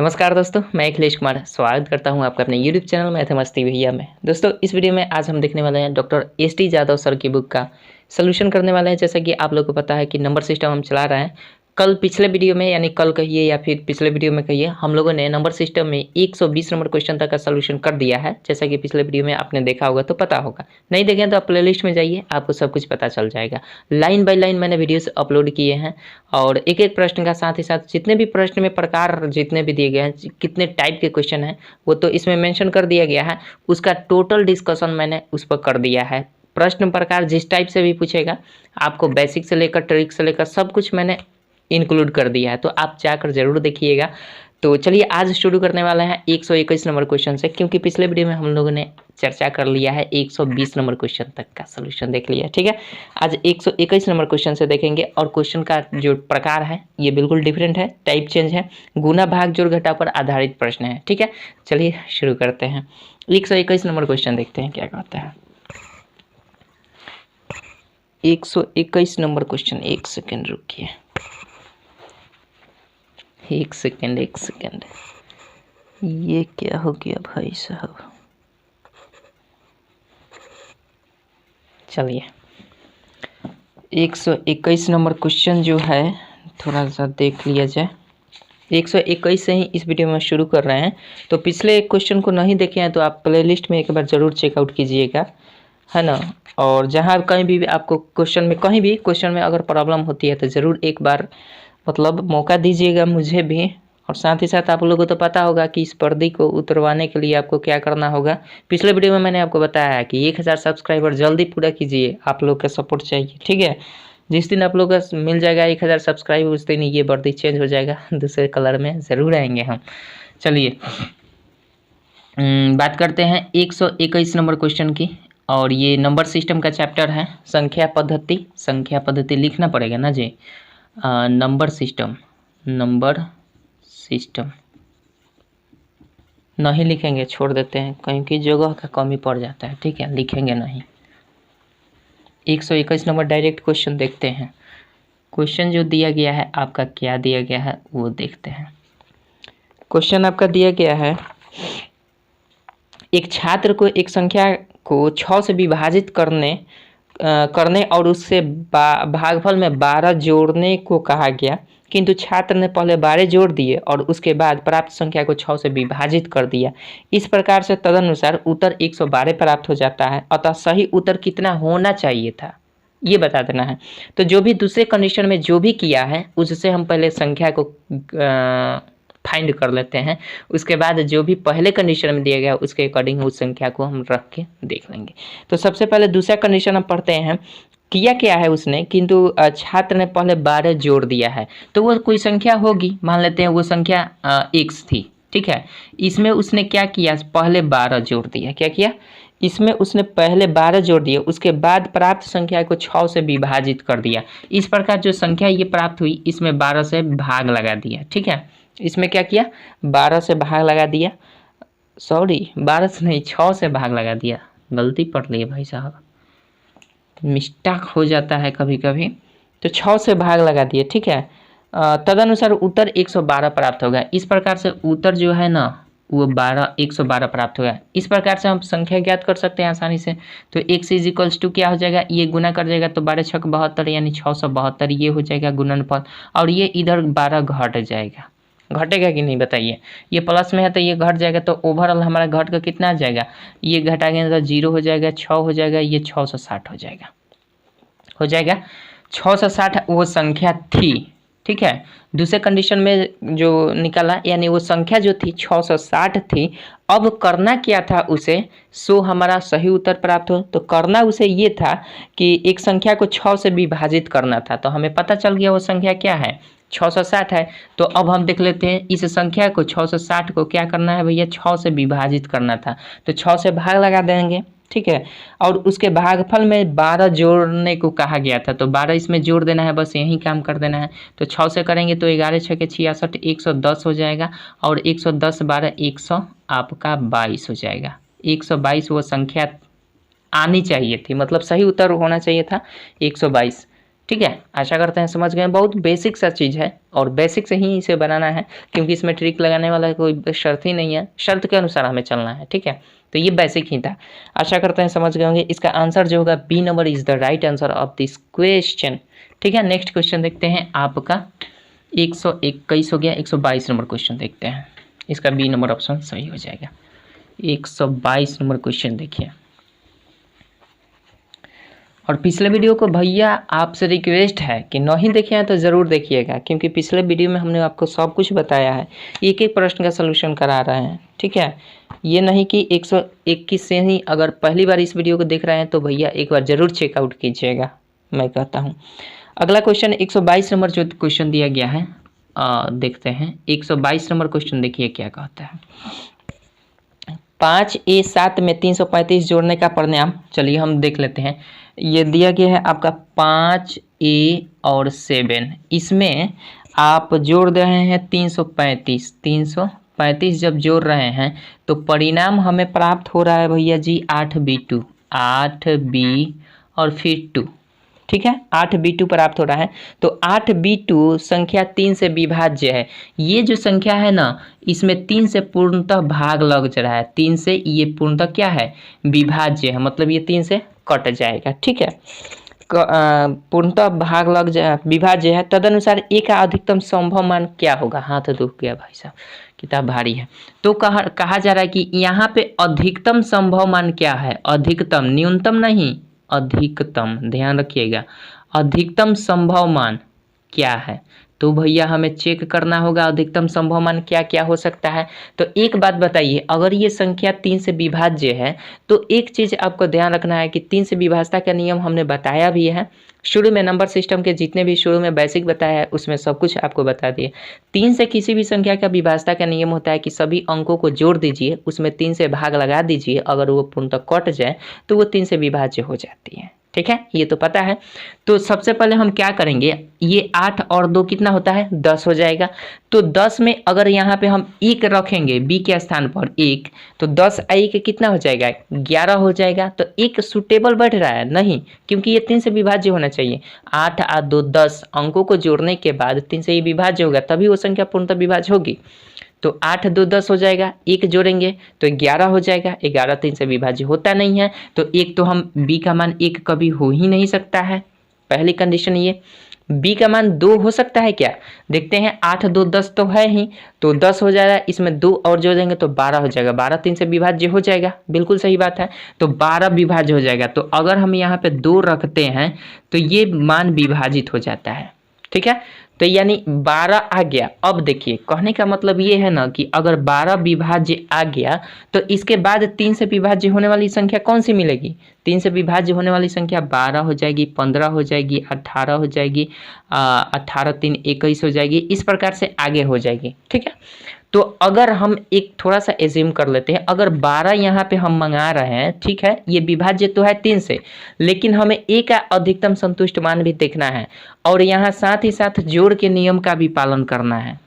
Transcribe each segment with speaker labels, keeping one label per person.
Speaker 1: नमस्कार दोस्तों, मैं अखिलेश कुमार स्वागत करता हूं आपका अपने YouTube चैनल मैथ मस्ती भैया में। दोस्तों, इस वीडियो में आज हम देखने वाले हैं डॉक्टर एस.टी. जादव सर की बुक का सॉल्यूशन करने वाले हैं। जैसा कि आप लोगों को पता है कि नंबर सिस्टम हम चला रहे हैं। कल पिछले वीडियो में यानी कल कहिए या फिर पिछले वीडियो में कहिए, हम लोगों ने नंबर सिस्टम में 120 नंबर क्वेश्चन तक का सॉल्यूशन कर दिया है। जैसा कि पिछले वीडियो में आपने देखा होगा तो पता होगा, नहीं देखें तो आप प्लेलिस्ट में जाइए, आपको सब कुछ पता चल जाएगा। लाइन बाय लाइन मैंने वीडियोस अपलोड किए हैं और एक एक प्रश्न का साथ ही साथ जितने भी प्रश्न में प्रकार जितने भी दिए गए हैं, कितने टाइप के क्वेश्चन हैं वो तो इसमें मेंशन कर दिया गया है। उसका टोटल डिस्कशन मैंने उस पर कर दिया है। प्रश्न प्रकार जिस टाइप से भी पूछेगा, आपको बेसिक से लेकर ट्रिक से लेकर सब कुछ मैंने इंक्लूड कर दिया है, तो आप जाकर जरूर देखिएगा। तो चलिए आज शुरू करने वाले हैं 121 नंबर क्वेश्चन से, क्योंकि पिछले वीडियो में हम लोगों ने चर्चा कर लिया है 120 नंबर क्वेश्चन तक का सॉल्यूशन देख लिया, ठीक है। आज 121 नंबर क्वेश्चन से देखेंगे और क्वेश्चन का जो प्रकार है ये बिल्कुल डिफरेंट है, टाइप चेंज है, गुना भाग जोड़ घटा पर आधारित प्रश्न है, ठीक है। चलिए शुरू करते हैं। 121 नंबर क्वेश्चन देखते हैं क्या कहता है। 121 नंबर क्वेश्चन, एक सेकेंड रुकिए, एक सेकेंड ये क्या हो गया भाई साहब। चलिए 121 नंबर क्वेश्चन जो है थोड़ा सा देख लिया जाए। 121 से ही इस वीडियो में शुरू कर रहे हैं, तो पिछले क्वेश्चन को नहीं देखे हैं तो आप प्लेलिस्ट में एक बार ज़रूर चेकआउट कीजिएगा, है ना। और जहाँ कहीं भी आपको क्वेश्चन में कहीं भी क्वेश्चन में अगर प्रॉब्लम होती है तो ज़रूर एक बार मतलब मौका दीजिएगा मुझे भी। और साथ ही साथ आप लोगों को तो पता होगा कि इस पर्दे को उतरवाने के लिए आपको क्या करना होगा। पिछले वीडियो में मैंने आपको बताया है कि 1000 सब्सक्राइबर जल्दी पूरा कीजिए, आप लोग का सपोर्ट चाहिए, ठीक है। जिस दिन आप लोग का मिल जाएगा 1000 सब्सक्राइबर, उस दिन ये वर्दी चेंज हो जाएगा, दूसरे कलर में ज़रूर आएंगे हम। चलिए बात करते हैं 121 नंबर क्वेश्चन की। और ये नंबर सिस्टम का चैप्टर है, संख्या पद्धति लिखना पड़ेगा ना जी। नंबर सिस्टम नहीं लिखेंगे, छोड़ देते हैं, कहीं की जगह का कमी पड़ जाता है, ठीक है, लिखेंगे नहीं। 121 नंबर डायरेक्ट क्वेश्चन देखते हैं। क्वेश्चन जो दिया गया है आपका, क्या दिया गया है वो देखते हैं। क्वेश्चन आपका दिया गया है, एक छात्र को एक संख्या को 6 से विभाजित करने और उससे भागफल में 12 जोड़ने को कहा गया, किंतु छात्र ने पहले 12 जोड़ दिए और उसके बाद प्राप्त संख्या को 6 से विभाजित कर दिया। इस प्रकार से तदनुसार उत्तर 112 प्राप्त हो जाता है। अतः सही उत्तर कितना होना चाहिए था ये बता देना है। तो जो भी दूसरे कंडीशन में जो भी किया है उससे हम पहले संख्या को फाइंड कर लेते हैं, उसके बाद जो भी पहले कंडीशन में दिया गया उसके अकॉर्डिंग उस संख्या को हम रख के देख लेंगे। तो सबसे पहले दूसरा कंडीशन हम पढ़ते हैं। किया क्या है उसने, किंतु छात्र ने पहले 12 जोड़ दिया है, तो वो कोई संख्या होगी, मान लेते हैं वो संख्या x थी, ठीक है। इसमें उसने क्या किया, पहले 12 जोड़ दिया। क्या किया, इसमें उसने पहले 12 जोड़ दिया, उसके बाद प्राप्त संख्या को 6 से विभाजित कर दिया। इस प्रकार जो संख्या ये प्राप्त हुई इसमें 12 से भाग लगा दिया, ठीक है। इसमें क्या किया, 12 से भाग लगा दिया, सॉरी 12 से नहीं 6 से भाग लगा दिया, गलती पढ़ ली भाई साहब, मिस्टेक हो जाता है कभी कभी। तो 6 से भाग लगा दिए, ठीक है। तदनुसार उत्तर 112 प्राप्त होगा। इस प्रकार से उत्तर जो है ना वो 112 प्राप्त होगा। इस प्रकार से हम संख्या ज्ञात कर सकते हैं आसानी से। तो x इक्वल्स टू क्या हो जाएगा, ये गुना कर जाएगा तो 12 छक 72 यानी 672, ये हो जाएगा गुणनफल। और ये इधर 12 घट जाएगा, घटेगा कि नहीं बताइए। ये प्लस में है तो ये घट जाएगा, तो ओवरऑल हमारा घट का कितना आ जाएगा, ये घटाएंगे तो 0 हो जाएगा, 6 हो जाएगा, ये 660 हो जाएगा 660 वो संख्या थी, ठीक है। दूसरे कंडीशन में जो निकला यानी वो संख्या जो थी 660 थी। अब करना क्या था उसे, सो हमारा सही उत्तर प्राप्त हो। तो करना उसे ये था कि एक संख्या को 6 से विभाजित करना था, तो हमें पता चल गया वो संख्या क्या है, 660 है। तो अब हम देख लेते हैं इस संख्या को 660 को क्या करना है भैया, 6 से विभाजित करना था, तो 6 से भाग लगा देंगे, ठीक है। और उसके भागफल में 12 जोड़ने को कहा गया था, तो 12 इसमें जोड़ देना है, बस यही काम कर देना है। तो 6 से करेंगे तो 11 छके 66, 110 हो जाएगा, और 110 12 100 आपका 22 हो जाएगा। 122 वो संख्या आनी चाहिए थी, मतलब सही उत्तर होना चाहिए था 122, ठीक है, आशा करते हैं समझ गए। बहुत बेसिक सा चीज़ है और बेसिक से ही इसे बनाना है, क्योंकि इसमें ट्रिक लगाने वाला कोई शर्त ही नहीं है, शर्त के अनुसार हमें चलना है। ठीक है, तो ये बेसिक ही था, आशा करते हैं समझ गए होंगे। इसका आंसर जो होगा B number is the right answer of this question. ठीक है, नेक्स्ट क्वेश्चन देखते हैं आपका 121 हो गया, 122 नंबर क्वेश्चन देखते हैं। इसका बी नंबर ऑप्शन सही हो जाएगा। 122 नंबर क्वेश्चन देखिए। और पिछले वीडियो को भैया आपसे रिक्वेस्ट है कि नहीं देखे हैं तो ज़रूर देखिएगा, क्योंकि पिछले वीडियो में हमने आपको सब कुछ बताया है, एक एक प्रश्न का सलूशन करा रहे हैं। ठीक है, ये नहीं कि 121 से ही अगर पहली बार इस वीडियो को देख रहे हैं तो भैया एक बार ज़रूर चेकआउट कीजिएगा, मैं कहता हूँ। अगला क्वेश्चन 122 नंबर जो क्वेश्चन दिया गया है, देखते हैं 122 नंबर क्वेश्चन देखिए क्या कहता है। 5A 7 में 335 जोड़ने का परिणाम, चलिए हम देख लेते हैं। ये दिया गया है आपका 5A और 7, इसमें आप जोड़ रहे हैं 335। 335 जब जोड़ रहे हैं तो परिणाम हमें प्राप्त हो रहा है भैया जी 8B2, 8B और फिर 2। ठीक है, 8B2 प्राप्त हो रहा है। तो 8B2 संख्या 3 से विभाज्य है। ये जो संख्या है ना, इसमें 3 से पूर्णतः भाग लग रहा है। 3 से ये पूर्णतः क्या है, विभाज्य है, मतलब ये 3 से कट जाएगा। ठीक है, पूर्णतः भाग लग जाए, विभाज्य है। तदनुसार ए का अधिकतम संभव मान क्या होगा। हाथ दुख गया भाई साहब, किताब भारी है। तो कहा जा रहा है कि यहाँ पे अधिकतम संभव मान क्या है, अधिकतम, न्यूनतम नहीं, अधिकतम, ध्यान रखिएगा, अधिकतम संभव मान क्या है। तो भैया हमें चेक करना होगा अधिकतम संभव मान क्या क्या हो सकता है। तो एक बात बताइए, अगर ये संख्या 3 से विभाज्य है तो एक चीज़ आपको ध्यान रखना है कि 3 से विभाज्यता का नियम हमने बताया भी है शुरू में, नंबर सिस्टम के जितने भी शुरू में बेसिक बताया है उसमें सब कुछ आपको बता दिए। 3 से किसी भी संख्या का विभाज्यता का नियम होता है कि सभी अंकों को जोड़ दीजिए, उसमें 3 से भाग लगा दीजिए, अगर वो पूर्णतः कट जाए तो वो 3 से विभाज्य हो जाती है। ठीक है, ये तो पता है। तो सबसे पहले हम क्या करेंगे, ये 8 और 2 कितना होता है, 10 हो जाएगा। तो 10 में अगर यहाँ पे हम 1 रखेंगे बी के स्थान पर 1, तो 10 1 कितना हो जाएगा, 11 हो जाएगा। तो 1 सुटेबल बैठ रहा है नहीं, क्योंकि ये 3 से विभाज्य होना चाहिए। 8 और 2 10 अंकों को जोड़ने के बाद 3 से ये विभाज्य होगा, तभी वो संख्या पूर्णतः विभाज्य होगी। तो 8 2 10 हो जाएगा, 1 जोड़ेंगे तो 11 हो जाएगा। 11 3 से विभाज्य होता नहीं है, तो एक तो हम बी का मान 1 कभी हो ही नहीं सकता है, पहली कंडीशन ये। बी का मान 2 हो सकता है क्या, देखते हैं। 8 2 10 तो है ही, तो 10 हो जाएगा, इसमें 2 और जोड़ेंगे तो 12 हो जाएगा। 12 3 से विभाज्य हो जाएगा, बिल्कुल सही बात है। तो 12 विभाज्य हो जाएगा। तो अगर हम यहाँ पे 2 रखते हैं तो ये मान विभाजित हो जाता है। ठीक है, तो यानी 12 आ गया। अब देखिए, कहने का मतलब ये है ना कि अगर 12 विभाज्य आ गया तो इसके बाद 3 से विभाज्य होने वाली संख्या कौन सी मिलेगी, 3 से विभाज्य होने वाली संख्या 12 हो जाएगी, 15 हो जाएगी, 18 हो जाएगी, 18 3 21 हो जाएगी, इस प्रकार से आगे हो जाएगी। ठीक है, तो अगर हम एक थोड़ा सा एज्यूम कर लेते हैं, अगर 12 यहाँ पे हम मंगा रहे हैं, ठीक है, ये विभाज्य तो है 3 से, लेकिन हमें ए का अधिकतम संतुष्ट मान भी देखना है और यहाँ साथ ही साथ जोड़ के नियम का भी पालन करना है।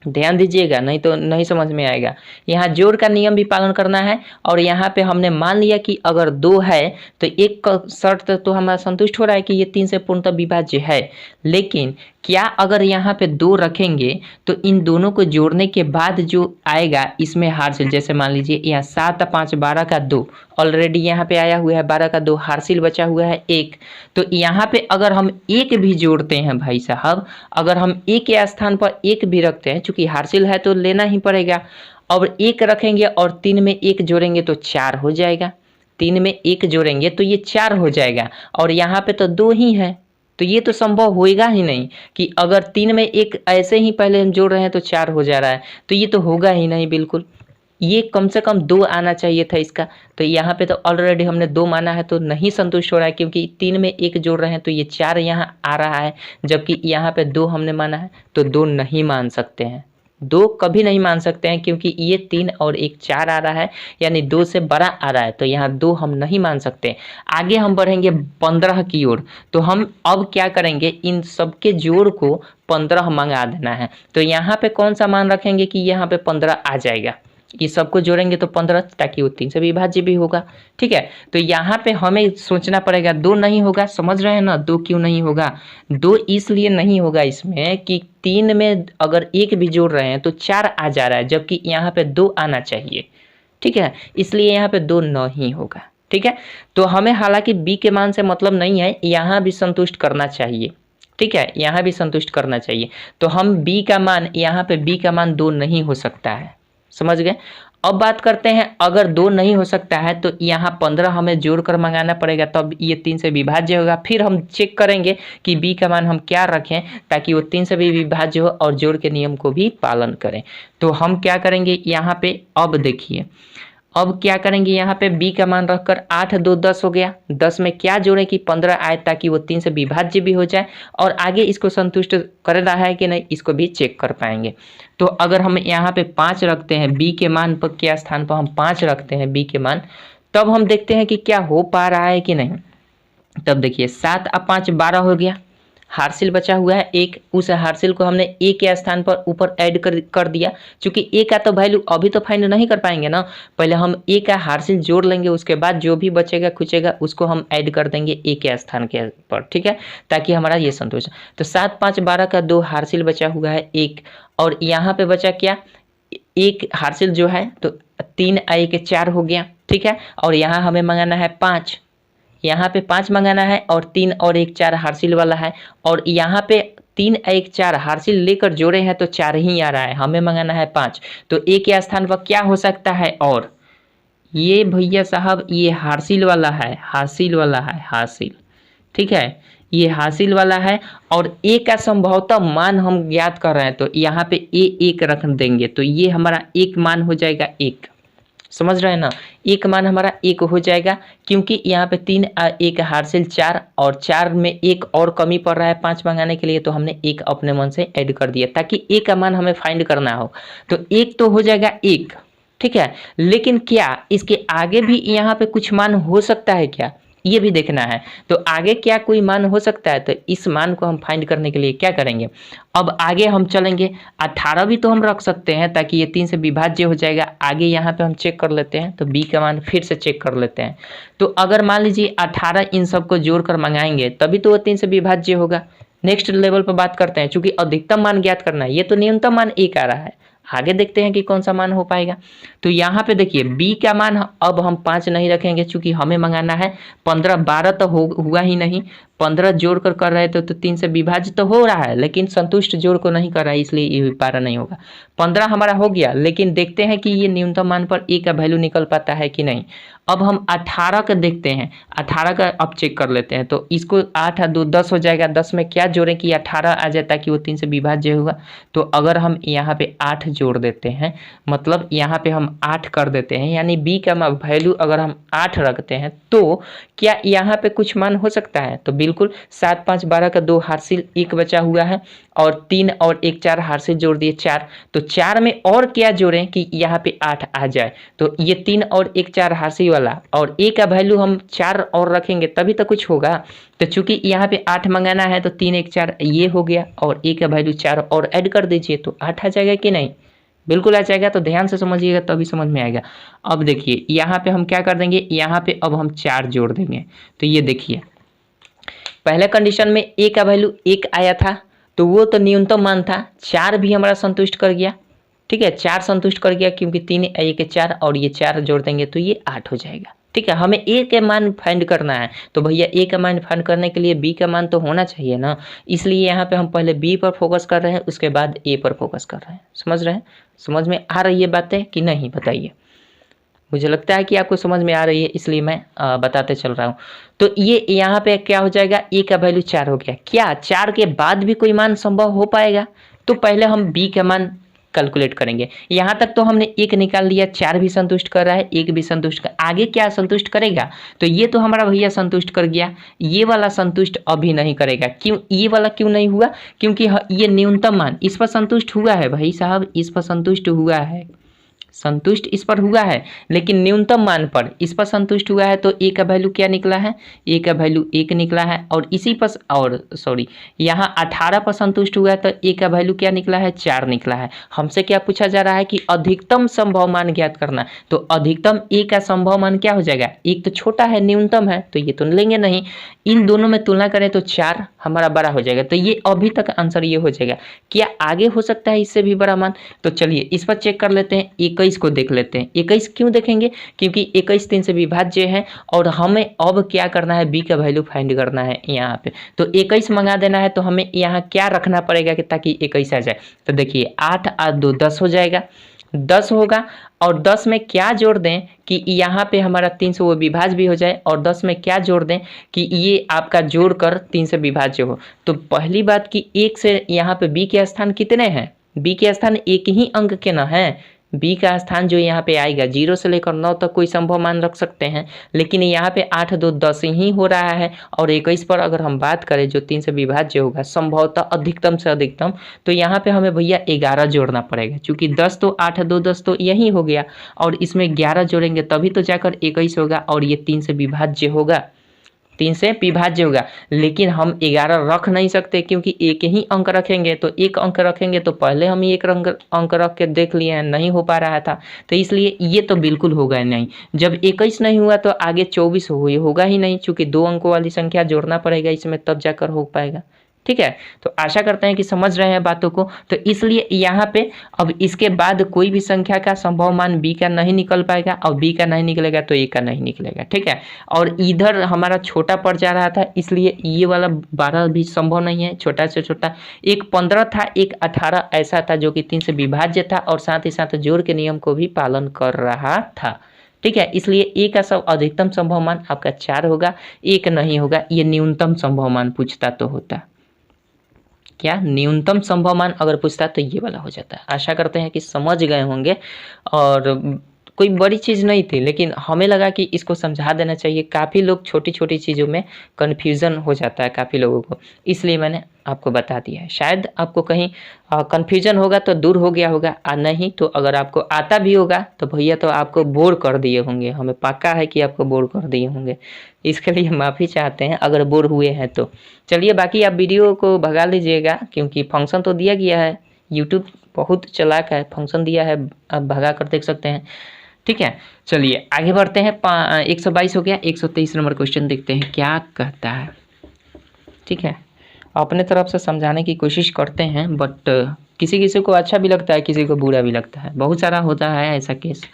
Speaker 1: ध्यान दीजिएगा, नहीं तो नहीं समझ में आएगा। यहाँ जोड़ का नियम भी पालन करना है और यहाँ पे हमने मान लिया कि अगर 2 है तो एक शर्त तो हमारा संतुष्ट हो रहा है कि ये 3 से पूर्णतः विभाज्य है। लेकिन क्या अगर यहाँ पे 2 रखेंगे तो इन दोनों को जोड़ने के बाद जो आएगा इसमें हार्सिल, जैसे मान लीजिए यहाँ 7 5 12 का 2 ऑलरेडी यहाँ पे आया हुआ है, 12 का 2 हार्सिल बचा हुआ है 1। तो यहाँ पे अगर हम 1 भी जोड़ते हैं भाई साहब, अगर हम 1 के स्थान पर 1 भी रखते हैं, चूंकि हार्सिल है तो लेना ही पड़ेगा। और 1 रखेंगे और 3 में 1 जोड़ेंगे तो 4 हो जाएगा। 3 में 1 जोड़ेंगे तो ये 4 हो जाएगा और यहाँ पे तो 2 ही है, तो ये तो संभव होएगा ही नहीं कि अगर 3 में 1 ऐसे ही पहले हम जोड़ रहे हैं तो 4 हो जा रहा है, तो ये तो होगा ही नहीं बिल्कुल। ये कम से कम 2 आना चाहिए था इसका, तो यहाँ पे तो ऑलरेडी हमने 2 माना है तो नहीं संतुष्ट हो रहा है, क्योंकि 3 में 1 जोड़ रहे हैं तो ये 4 यहाँ आ रहा है, जबकि यहाँ पे 2 हमने माना है तो 2 नहीं मान सकते हैं। 2 कभी नहीं मान सकते हैं, क्योंकि ये 3 और 1 4 आ रहा है, यानी 2 से बड़ा आ रहा है, तो यहाँ 2 हम नहीं मान सकते। आगे हम बढ़ेंगे 15 की ओर, तो हम अब क्या करेंगे, इन सबके जोड़ को 15 मंगा देना है। तो यहाँ पे कौन सा मान रखेंगे कि यहाँ पे 15 आ जाएगा, ये सबको जोड़ेंगे तो 15, ताकि वो 3 से विभाज्य भी होगा। ठीक है, तो यहाँ पे हमें सोचना पड़ेगा 2 नहीं होगा, समझ रहे हैं ना, 2 क्यों नहीं होगा? 2 इसलिए नहीं होगा इसमें कि 3 में अगर 1 भी जोड़ रहे हैं तो 4 आ जा रहा है, जबकि यहाँ पे 2 आना चाहिए। ठीक है, इसलिए यहाँ पे 2 नहीं होगा। ठीक है, तो हमें हालांकि b के मान से मतलब नहीं है, यहाँ भी संतुष्ट करना चाहिए। ठीक है, यहाँ भी संतुष्ट करना चाहिए। तो हम b का मान, यहाँ पे b का मान 2 नहीं हो सकता है, समझ गए। अब बात करते हैं, अगर 2 नहीं हो सकता है तो यहाँ 15 हमें जोड़कर मंगाना पड़ेगा, तब ये 3 से विभाज्य होगा। फिर हम चेक करेंगे कि b का मान हम क्या रखें ताकि वो 3 से भी विभाज्य हो और जोड़ के नियम को भी पालन करें। तो हम क्या करेंगे यहाँ पे, अब देखिए, अब क्या करेंगे, यहाँ पे b का मान रखकर 8 2 10 हो गया। 10 में क्या जोड़ें कि 15 आए, ताकि वो 3 से विभाज्य भी हो जाए और आगे इसको संतुष्ट कर रहा है कि नहीं, इसको भी चेक कर पाएंगे। तो अगर हम यहाँ पे 5 रखते हैं, b के मान पर क्या स्थान पर हम 5 रखते हैं b के मान, तब हम देखते हैं कि क्या हो पा रहा है कि नहीं। तब देखिए 7 और 5 12 हो गया, हार्सिल बचा हुआ है 1, उस हार्सिल को हमने a के स्थान पर ऊपर ऐड कर दिया। चूंकि a का तो वैल्यू अभी तो फाइंड नहीं कर पाएंगे ना, पहले हम a का हार्सिल जोड़ लेंगे, उसके बाद जो भी बचेगा खुचेगा उसको हम ऐड कर देंगे a के स्थान के पर। ठीक है, ताकि हमारा ये संतुष्ट। तो 7 5 12 का 2 हार्सिल बचा हुआ है 1, और यहाँ पे बचा क्या, 1 हार्सिल जो है तो 3 आए के 4 हो गया। ठीक है, और यहाँ हमें मंगाना है 5, यहाँ पे 5 मंगाना है, और 3 और 1 4 हार्सिल वाला है, और यहाँ पे 3 1 4 हार्सिल लेकर जोड़े हैं तो 4 ही आ रहा है, हमें मंगाना है 5। तो a के स्थान पर क्या हो सकता है, और ये भैया साहब ये हार्सिल वाला है, हार्सिल वाला है, हार्सिल। ठीक है, ये हासिल वाला है, और a का संभवतः मान हम ज्ञात कर रहे हैं, तो यहाँ पे a 1 रख देंगे, तो ये हमारा एक मान हो जाएगा 1, समझ रहे हैं ना, एक मान हमारा 1 हो जाएगा। क्योंकि यहाँ पे 3 1 हार्सिल 4, और 4 में 1 और कमी पड़ रहा है 5 मंगाने के लिए, तो हमने 1 अपने मन से ऐड कर दिया ताकि a का मान हमें फाइंड करना हो। तो 1 तो हो जाएगा 1। ठीक है, लेकिन क्या इसके आगे भी यहाँ पे कुछ मान हो सकता है क्या, ये भी देखना है। तो आगे क्या कोई मान हो सकता है, तो इस मान को हम फाइंड करने के लिए क्या करेंगे, अब आगे हम चलेंगे। 18 भी तो हम रख सकते हैं ताकि ये 3 से विभाज्य हो जाएगा। आगे यहाँ पे हम चेक कर लेते हैं, तो b का मान फिर से चेक कर लेते हैं। तो अगर मान लीजिए 18 इन सबको जोड़कर मंगाएंगे तभी तो वो 3 से विभाज्य होगा। नेक्स्ट लेवल पर बात करते हैं, चूंकि अधिकतम मान ज्ञात करना है, ये तो न्यूनतम मान 1 आ रहा है, आगे देखते हैं कि कौन सा मान हो पाएगा। तो यहाँ पे देखिए b का मान अब हम 5 नहीं रखेंगे, क्योंकि हमें मंगाना है 15, 12 तो हुआ ही नहीं, 15 जोड़ कर रहे थे तो 3 से विभाज्य तो हो रहा है, लेकिन संतुष्ट जोड़ को नहीं कर रहा है, इसलिए ये 12 नहीं होगा। 15 हमारा हो गया, लेकिन देखते हैं कि ये न्यूनतम मान पर a का वैल्यू निकल पाता है कि नहीं। अब हम 18 का देखते हैं, 18 का अब चेक कर लेते हैं। तो इसको 8 2 10 हो जाएगा, 10 में क्या जोड़ें कि 18 आ जाए ताकि वो 3 से विभाज्य होगा। तो अगर हम यहाँ पे 8 जोड़ देते हैं, मतलब यहाँ पे हम 8 कर देते हैं, यानी b का वैल्यू अगर हम 8 रखते हैं, तो क्या यहाँ पे कुछ मान हो सकता है, तो बिल्कुल 7 5 12 का 2 हार्सिल 1 बचा हुआ है, और 3 और 1 4 हार्सिल जोड़ दिए 4। तो 4 में और क्या जोड़ें कि यहाँ पे 8 आ जाए, तो ये 3 और 1 4 हार्सिल वाला, और a का वैल्यू हम 4 और रखेंगे तभी तो कुछ होगा। तो चूंकि यहाँ पे 8 मंगाना है तो 3 1 4 ये हो गया, और a का वैल्यू 4 और ऐड कर दीजिए तो 8 आ जाएगा कि नहीं, बिल्कुल आ जाएगा। तो ध्यान से समझिएगा तभी समझ में आएगा। अब देखिए यहाँ पे हम क्या कर देंगे, यहाँ पे अब हम 4 जोड़ देंगे। तो ये देखिए पहले कंडीशन में a का वैल्यू 1 आया था, तो वो तो न्यूनतम मान था, 4 भी हमारा संतुष्ट कर गया। ठीक है, 4 संतुष्ट कर गया, क्योंकि 3 1 4 और ये 4 जोड़ देंगे तो ये 8 हो जाएगा। ठीक है, हमें a का मान फाइंड करना है, तो भैया a का मान फाइंड करने के लिए b का मान तो होना चाहिए ना, इसलिए यहाँ पे हम पहले b पर फोकस कर रहे हैं, उसके बाद a पर फोकस कर रहे हैं। समझ रहे हैं, समझ में आ रही है बातें कि नहीं, बताइए। मुझे लगता है कि आपको समझ में आ रही है, इसलिए मैं बताते चल रहा हूँ। तो ये यहाँ पे क्या हो जाएगा, a का वैल्यू 4 हो गया। क्या 4 के बाद भी कोई मान संभव हो पाएगा, तो पहले हम b का मान कैलकुलेट करेंगे। यहाँ तक तो हमने 1 निकाल लिया, 4 भी संतुष्ट कर रहा है, 1 भी संतुष्ट कर, आगे क्या संतुष्ट करेगा, तो ये तो हमारा भैया संतुष्ट कर गया, ये वाला संतुष्ट अभी नहीं करेगा। क्यों, ये वाला क्यों नहीं हुआ, क्योंकि ये न्यूनतम मान इस पर संतुष्ट हुआ है भाई साहब, इस पर संतुष्ट हुआ है, संतुष्ट इस पर हुआ है, लेकिन न्यूनतम मान पर इस पर संतुष्ट हुआ है, तो ए का वैल्यू क्या निकला है, ए का वैल्यू 1 निकला है। और इसी पर यहाँ 18 पर संतुष्ट हुआ है, तो ए का वैल्यू क्या निकला है, 4 निकला है। हमसे क्या पूछा जा रहा है कि अधिकतम संभव मान ज्ञात करना, तो अधिकतम ए का संभव मान क्या हो जाएगा, एक तो छोटा है न्यूनतम है, तो ये तो लेंगे नहीं, इन दोनों में तुलना करें तो 4 हमारा बड़ा हो जाएगा। तो ये अभी तक आंसर ये हो जाएगा। क्या आगे हो सकता है इससे भी बड़ा मान? तो चलिए इस पर चेक कर लेते हैं, 21 को देख लेते हैं। 21 क्यों देखेंगे, क्योंकि 21 3 से विभाज्य है और हमें अब क्या करना है, बी का वैल्यू फाइंड करना है यहाँ पे। तो 21 मंगा देना है, तो हमें यहाँ क्या रखना पड़ेगा कि ताकि 21 आ जाए। तो देखिए 8 और 2 10 हो जाएगा, 10 होगा। और 10 में क्या जोड़ दें कि यहाँ पे हमारा 3 से वो विभाज्य भी हो जाए, और 10 में क्या जोड़ दें कि ये आपका जोड़कर 3 से विभाज्य हो। तो पहली बात कि 1 से यहाँ पे बी के स्थान कितने हैं, बी के स्थान एक ही अंक के ना है। बी का स्थान जो यहाँ पे आएगा 0 से लेकर 9 तक कोई संभव मान रख सकते हैं, लेकिन यहाँ पे 8 2 10 ही हो रहा है। और 21 पर अगर हम बात करें जो 3 से विभाज्य होगा संभवतः अधिकतम से अधिकतम, तो यहाँ पे हमें भैया 11 जोड़ना पड़ेगा, क्योंकि 10 तो 8 2 10 तो यही हो गया, और इसमें 11 जोड़ेंगे तभी तो जाकर 21 होगा, और ये 3 से विभाज्य होगा, 3 से विभाज्य होगा। लेकिन हम 11 रख नहीं सकते, क्योंकि एक ही अंक रखेंगे, तो एक अंक रखेंगे तो पहले हम एक अंक रख के देख लिए हैं, नहीं हो पा रहा था, तो इसलिए ये तो बिल्कुल होगा नहीं। जब 21 नहीं हुआ तो आगे 24 होगा ही नहीं, चूंकि 2 अंकों वाली संख्या जोड़ना पड़ेगा इसमें, तब जाकर हो पाएगा। ठीक है, तो आशा करते हैं कि समझ रहे हैं बातों को। तो इसलिए यहाँ पे अब इसके बाद कोई भी संख्या का संभव मान बी का नहीं निकल पाएगा, और बी का नहीं निकलेगा तो ए का नहीं निकलेगा। ठीक है, और इधर हमारा छोटा पड़ जा रहा था, इसलिए ये वाला 12 भी संभव नहीं है, छोटा से छोटा। एक 15 था, एक 18 ऐसा था जो कि 3 से विभाज्य था, और साथ ही साथ जोड़ के नियम को भी पालन कर रहा था। ठीक है, इसलिए ए का सब अधिकतम संभव मान आपका 4 होगा, एक नहीं होगा। ये न्यूनतम संभव मान पूछता तो होता, क्या न्यूनतम संभव मान अगर पूछता तो ये वाला हो जाता है। आशा करते हैं कि समझ गए होंगे, और कोई बड़ी चीज़ नहीं थी, लेकिन हमें लगा कि इसको समझा देना चाहिए। काफ़ी लोग छोटी छोटी चीज़ों में कन्फ्यूज़न हो जाता है काफ़ी लोगों को, इसलिए मैंने आपको बता दिया है। शायद आपको कहीं कन्फ्यूज़न होगा तो दूर हो गया होगा, नहीं तो अगर आपको आता भी होगा तो भैया तो आपको बोर कर दिए होंगे, हमें पक्का है कि आपको बोर कर दिए होंगे। इसके लिए माफ़ी चाहते हैं अगर बोर हुए हैं तो। चलिए बाकी आप वीडियो को भगा लीजिएगा, क्योंकि फंक्शन तो दिया गया है, यूट्यूब बहुत चालाक है, फंक्शन दिया है, आप भगा कर देख सकते हैं। ठीक है, चलिए आगे बढ़ते हैं। 122 हो गया, 123 नंबर क्वेश्चन देखते हैं क्या कहता है। ठीक है, अपने तरफ से समझाने की कोशिश करते हैं, बट किसी किसी को अच्छा भी लगता है, किसी को बुरा भी लगता है, बहुत सारा होता है ऐसा केस।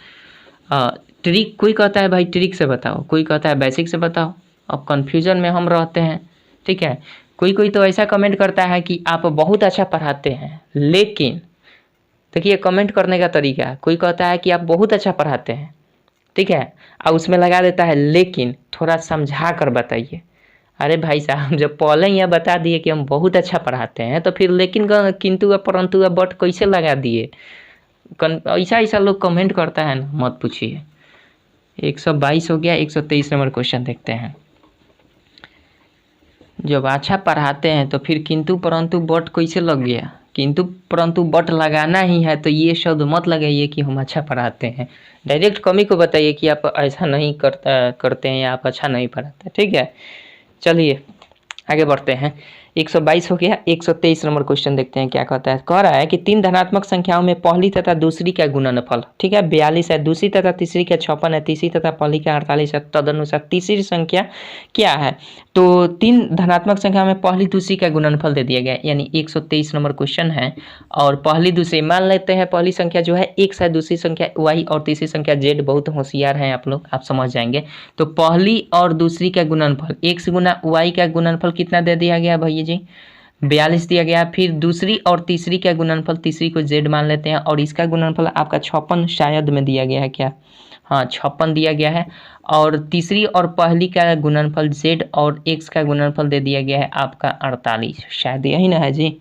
Speaker 1: ट्रिक, कोई कहता है भाई ट्रिक से बताओ, कोई कहता है बेसिक से बताओ, अब कन्फ्यूजन में हम रहते हैं। ठीक है, कोई कोई तो ऐसा कमेंट करता है कि आप बहुत अच्छा पढ़ाते हैं, लेकिन देखिए कमेंट करने का तरीका, कोई कहता है कि आप बहुत अच्छा पढ़ाते हैं, ठीक है, और उसमें लगा देता है लेकिन थोड़ा समझा कर बताइए। अरे भाई साहब, जब पहले ही बता दिए कि हम बहुत अच्छा पढ़ाते हैं, तो फिर लेकिन किंतु परंतु बट कैसे लगा दिए? ऐसा ऐसा लोग कमेंट करता है ना, मत पूछिए। 122 हो गया, 123 नंबर क्वेश्चन देखते हैं। जब अच्छा पढ़ाते हैं तो फिर किंतु परंतु बट कैसे लग गया? किंतु परंतु बट लगाना ही है, तो ये शब्द मत लगाइए कि हम अच्छा पढ़ाते हैं। डायरेक्ट कमी को बताइए कि आप ऐसा नहीं करते हैं या आप अच्छा नहीं पढ़ाते। ठीक है, चलिए आगे बढ़ते हैं। 122 हो गया, 123 नंबर क्वेश्चन देखते हैं क्या कहता है। कह रहा है कि 3 धनात्मक संख्याओं में पहली तथा दूसरी का गुणनफल, ठीक है, 42 है, दूसरी तथा तीसरी का 56 है, तीसरी तथा पहली का 48 है, तदनुसार तीसरी संख्या क्या है? तो 3 धनात्मक संख्या में पहली दूसरी का गुणनफल दे दिया गया, यानी 123 नंबर क्वेश्चन है। और पहली दूसरी मान लेते हैं, पहली संख्या जो है x है, दूसरी संख्या y और तीसरी संख्या z। बहुत होशियार हैं आप लोग, आप समझ जाएंगे। तो पहली और दूसरी का गुणनफल x गुना y का गुणनफल कितना दे दिया गया भैया जी? 42 दिया गया। फिर दूसरी और तीसरी का गुणनफल, तीसरी को z मान लेते हैं, और इसका गुणनफल आपका 56 शायद में दिया गया है क्या? हाँ 56 दिया गया है। और तीसरी और पहली का गुणनफल z और x का गुणनफल दे दिया गया है आपका 48, शायद यही ना है जी?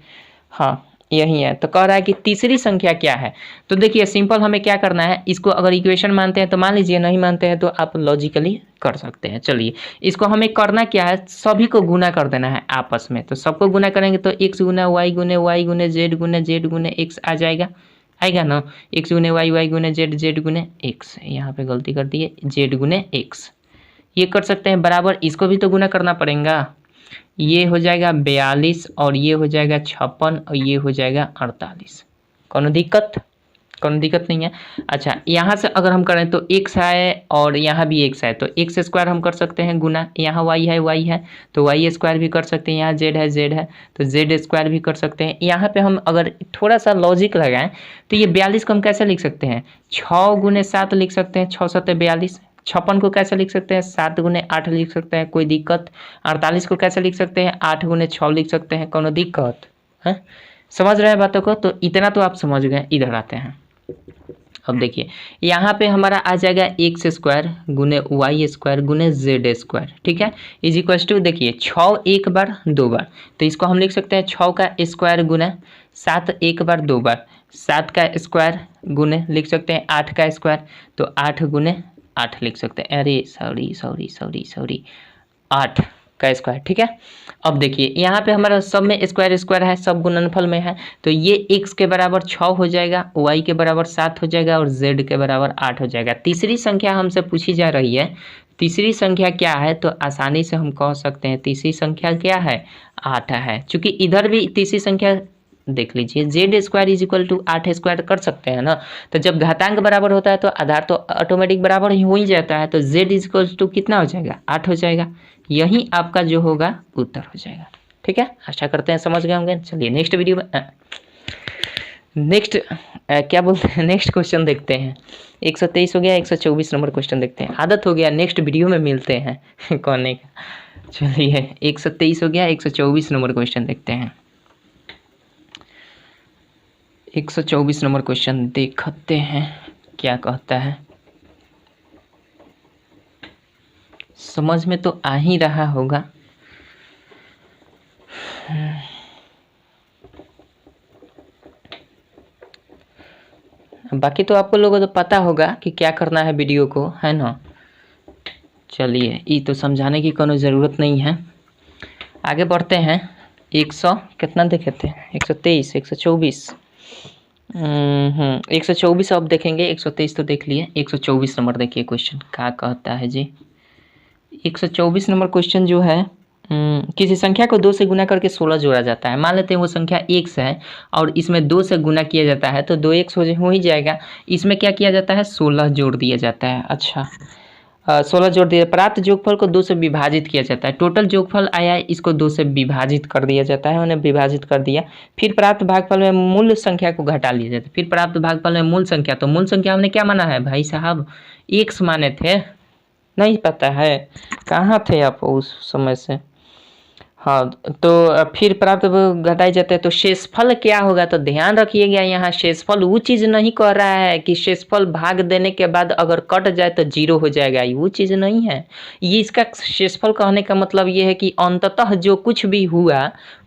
Speaker 1: हाँ यही है। तो कह रहा है कि तीसरी संख्या क्या है? तो देखिए सिंपल, हमें क्या करना है, इसको अगर इक्वेशन मानते हैं तो मान लीजिए, नहीं मानते हैं तो आप लॉजिकली कर सकते हैं। चलिए इसको हमें करना क्या है, सभी को गुना कर देना है आपस में। तो सबको गुना करेंगे तो x गुना y गुने z गुने z गुने x आ जाएगा। आएगा ना, एक्स गुने वाई, वाई गुने जेड, जेड गुने एक्स, यहाँ पे गलती कर दी है, जेड गुने एक्स, ये कर सकते हैं बराबर, इसको भी तो गुना करना पड़ेगा, ये हो जाएगा 42 और ये हो जाएगा 56 और ये हो जाएगा 48। कौन दिक्कत, कौन दिक्कत नहीं है। अच्छा, यहाँ से अगर हम करें तो एक्स है और यहाँ भी एक्स है, तो एक्स स्क्वायर हम कर सकते हैं गुना, यहाँ वाई है तो वाई स्क्वायर भी कर सकते हैं, यहाँ जेड है तो जेड स्क्वायर भी कर सकते हैं। यहाँ पे हम अगर थोड़ा सा लॉजिक लगाएं तो ये 42 को हम कैसे लिख सकते हैं, 6 गुने 7 लिख सकते हैं, 6 7 42। 56 को कैसे लिख सकते हैं, 7 गुने 8 लिख सकते हैं, कोई दिक्कत। 48 को कैसे लिख सकते हैं, 8 गुने 6 लिख सकते हैं, कोनो दिक्कत है। समझ रहे हैं बातों को, तो इतना तो आप समझ गए। इधर आते हैं, अब देखिए यहाँ पे हमारा आ जाएगा एक्स स्क्वायर गुने वाई स्क्वायर गुने जेड स्क्वायर, ठीक है, इज इक्वल टू, देखिए 6 एक बार 2 बार, तो इसको हम लिख सकते हैं 6 का स्क्वायर गुने 7 एक बार 2 बार, 7 का स्क्वायर गुने लिख सकते हैं 8 का स्क्वायर, तो 8 गुने 8 लिख सकते हैं, अरे सॉरी 8 का स्क्वायर, ठीक है। अब देखिए यहाँ पे हमारा सब में स्क्वायर स्क्वायर है, सब गुणनफल में है, तो ये x के बराबर 6 हो जाएगा, y के बराबर 7 हो जाएगा और z के बराबर 8 हो जाएगा। तीसरी संख्या हमसे पूछी जा रही है, तीसरी संख्या क्या है, तो आसानी से हम कह सकते हैं तीसरी संख्या क्या है, 8 है। चूंकि इधर भी तीसरी संख्या देख लीजिए, Z square is equal to 8 square कर सकते हैं ना, तो जब घातांक बराबर होता है तो आधार तो ऑटोमेटिक बराबर ही हो ही जाता है, तो जेड इज इक्वल टू कितना हो जाएगा, 8 हो जाएगा। यही आपका जो होगा उत्तर हो जाएगा, ठीक है। आशा करते हैं समझ गए होंगे। चलिए नेक्स्ट वीडियो में क्या बोलते हैं, नेक्स्ट क्वेश्चन देखते हैं। 123 हो गया, 124 नंबर क्वेश्चन देखते हैं। आदत हो गया नेक्स्ट वीडियो में मिलते हैं कहने का। चलिए 123 हो गया, 124 नंबर क्वेश्चन देखते हैं। 124 नंबर क्वेश्चन देखते हैं क्या कहता है, समझ में तो आ ही रहा होगा। बाकी तो आपको लोगों को तो पता होगा कि क्या करना है वीडियो को, है ना। चलिए ये तो समझाने की कोनो ज़रूरत नहीं है, आगे बढ़ते हैं। 100 कितना देखे थे, 123 124 124 अब देखेंगे, 123 तो देख लिए, 124 नंबर देखिए क्वेश्चन क्या कहता है जी। 124 नंबर क्वेश्चन जो है, किसी संख्या को 2 से गुना करके 16 जोड़ा जाता है। मान लेते हैं वो संख्या x है और इसमें 2 से गुना किया जाता है तो 2x हो ही जाएगा। इसमें क्या किया जाता है, 16 जोड़ दिया जाता है। अच्छा 16 जोड़ दिया, प्राप्त जोगफल को 2 से विभाजित किया जाता है। टोटल जोगफल आया है, इसको 2 से विभाजित कर दिया जाता है, उन्हें विभाजित कर दिया। फिर प्राप्त भागफल में मूल संख्या को घटा लिया जाता है। फिर प्राप्त भागफल में मूल संख्या, तो मूल संख्या हमने क्या माना है भाई साहब, x माने थे, नहीं पता है कहाँ थे आप उस समय से। हाँ तो फिर प्राप्त घटाई जाते हैं, तो शेषफल क्या होगा, तो ध्यान रखिएगा यहाँ शेषफल वो चीज़ नहीं कह रहा है कि शेषफल भाग देने के बाद अगर कट जाए तो 0 हो जाएगा, वो चीज़ नहीं है। ये इसका शेषफल कहने का मतलब ये है कि अंततः जो कुछ भी हुआ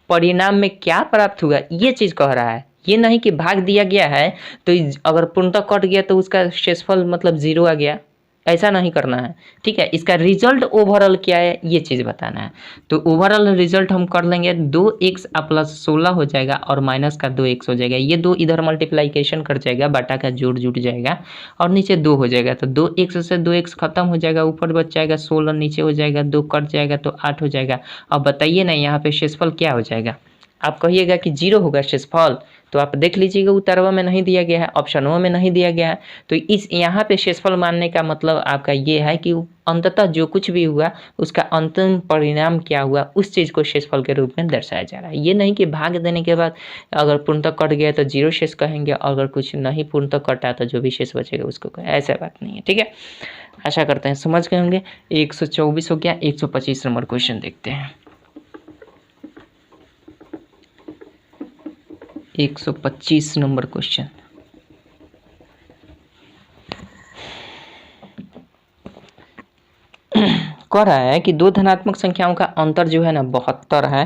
Speaker 1: परिणाम में क्या प्राप्त हुआ, ये चीज़ कह रहा है। ये नहीं कि भाग दिया गया है तो अगर पूर्णतः कट गया तो उसका शेषफल मतलब 0 आ गया, ऐसा नहीं करना है, ठीक है। इसका रिजल्ट ओवरऑल क्या है ये चीज़ बताना है। तो ओवरऑल रिजल्ट हम कर लेंगे, 2x प्लस 16 हो जाएगा और माइनस का 2x हो जाएगा। ये 2 इधर मल्टीप्लाइकेशन कर जाएगा, बाटा का जोड़ जुट जाएगा और नीचे 2 हो जाएगा। तो 2x से 2x खत्म हो जाएगा, ऊपर बच जाएगा 16, नीचे हो जाएगा 2 कट जाएगा तो 8 हो जाएगा। अब बताइए ना यहाँ पे शेषफल क्या हो जाएगा। आप कहिएगा कि 0 होगा शेषफल, तो आप देख लीजिएगा उत्तरवा में नहीं दिया गया है, ऑप्शनों में नहीं दिया गया है। तो इस यहाँ पे शेषफल मानने का मतलब आपका ये है कि अंततः जो कुछ भी हुआ उसका अंतिम परिणाम क्या हुआ उस चीज़ को शेषफल के रूप में दर्शाया जा रहा है। ये नहीं कि भाग देने के बाद अगर पूर्णतः कट गया तो 0 शेष कहेंगे, अगर कुछ नहीं पूर्णतः कटा तो जो भी शेष बचेगा उसको कहें, ऐसा बात नहीं है, ठीक है। आशा करते हैं समझ गए होंगे। 124 हो गया, 125 नंबर क्वेश्चन देखते हैं। 125 नंबर क्वेश्चन, कह रहा है कि 2 धनात्मक संख्याओं का अंतर जो है ना 72 है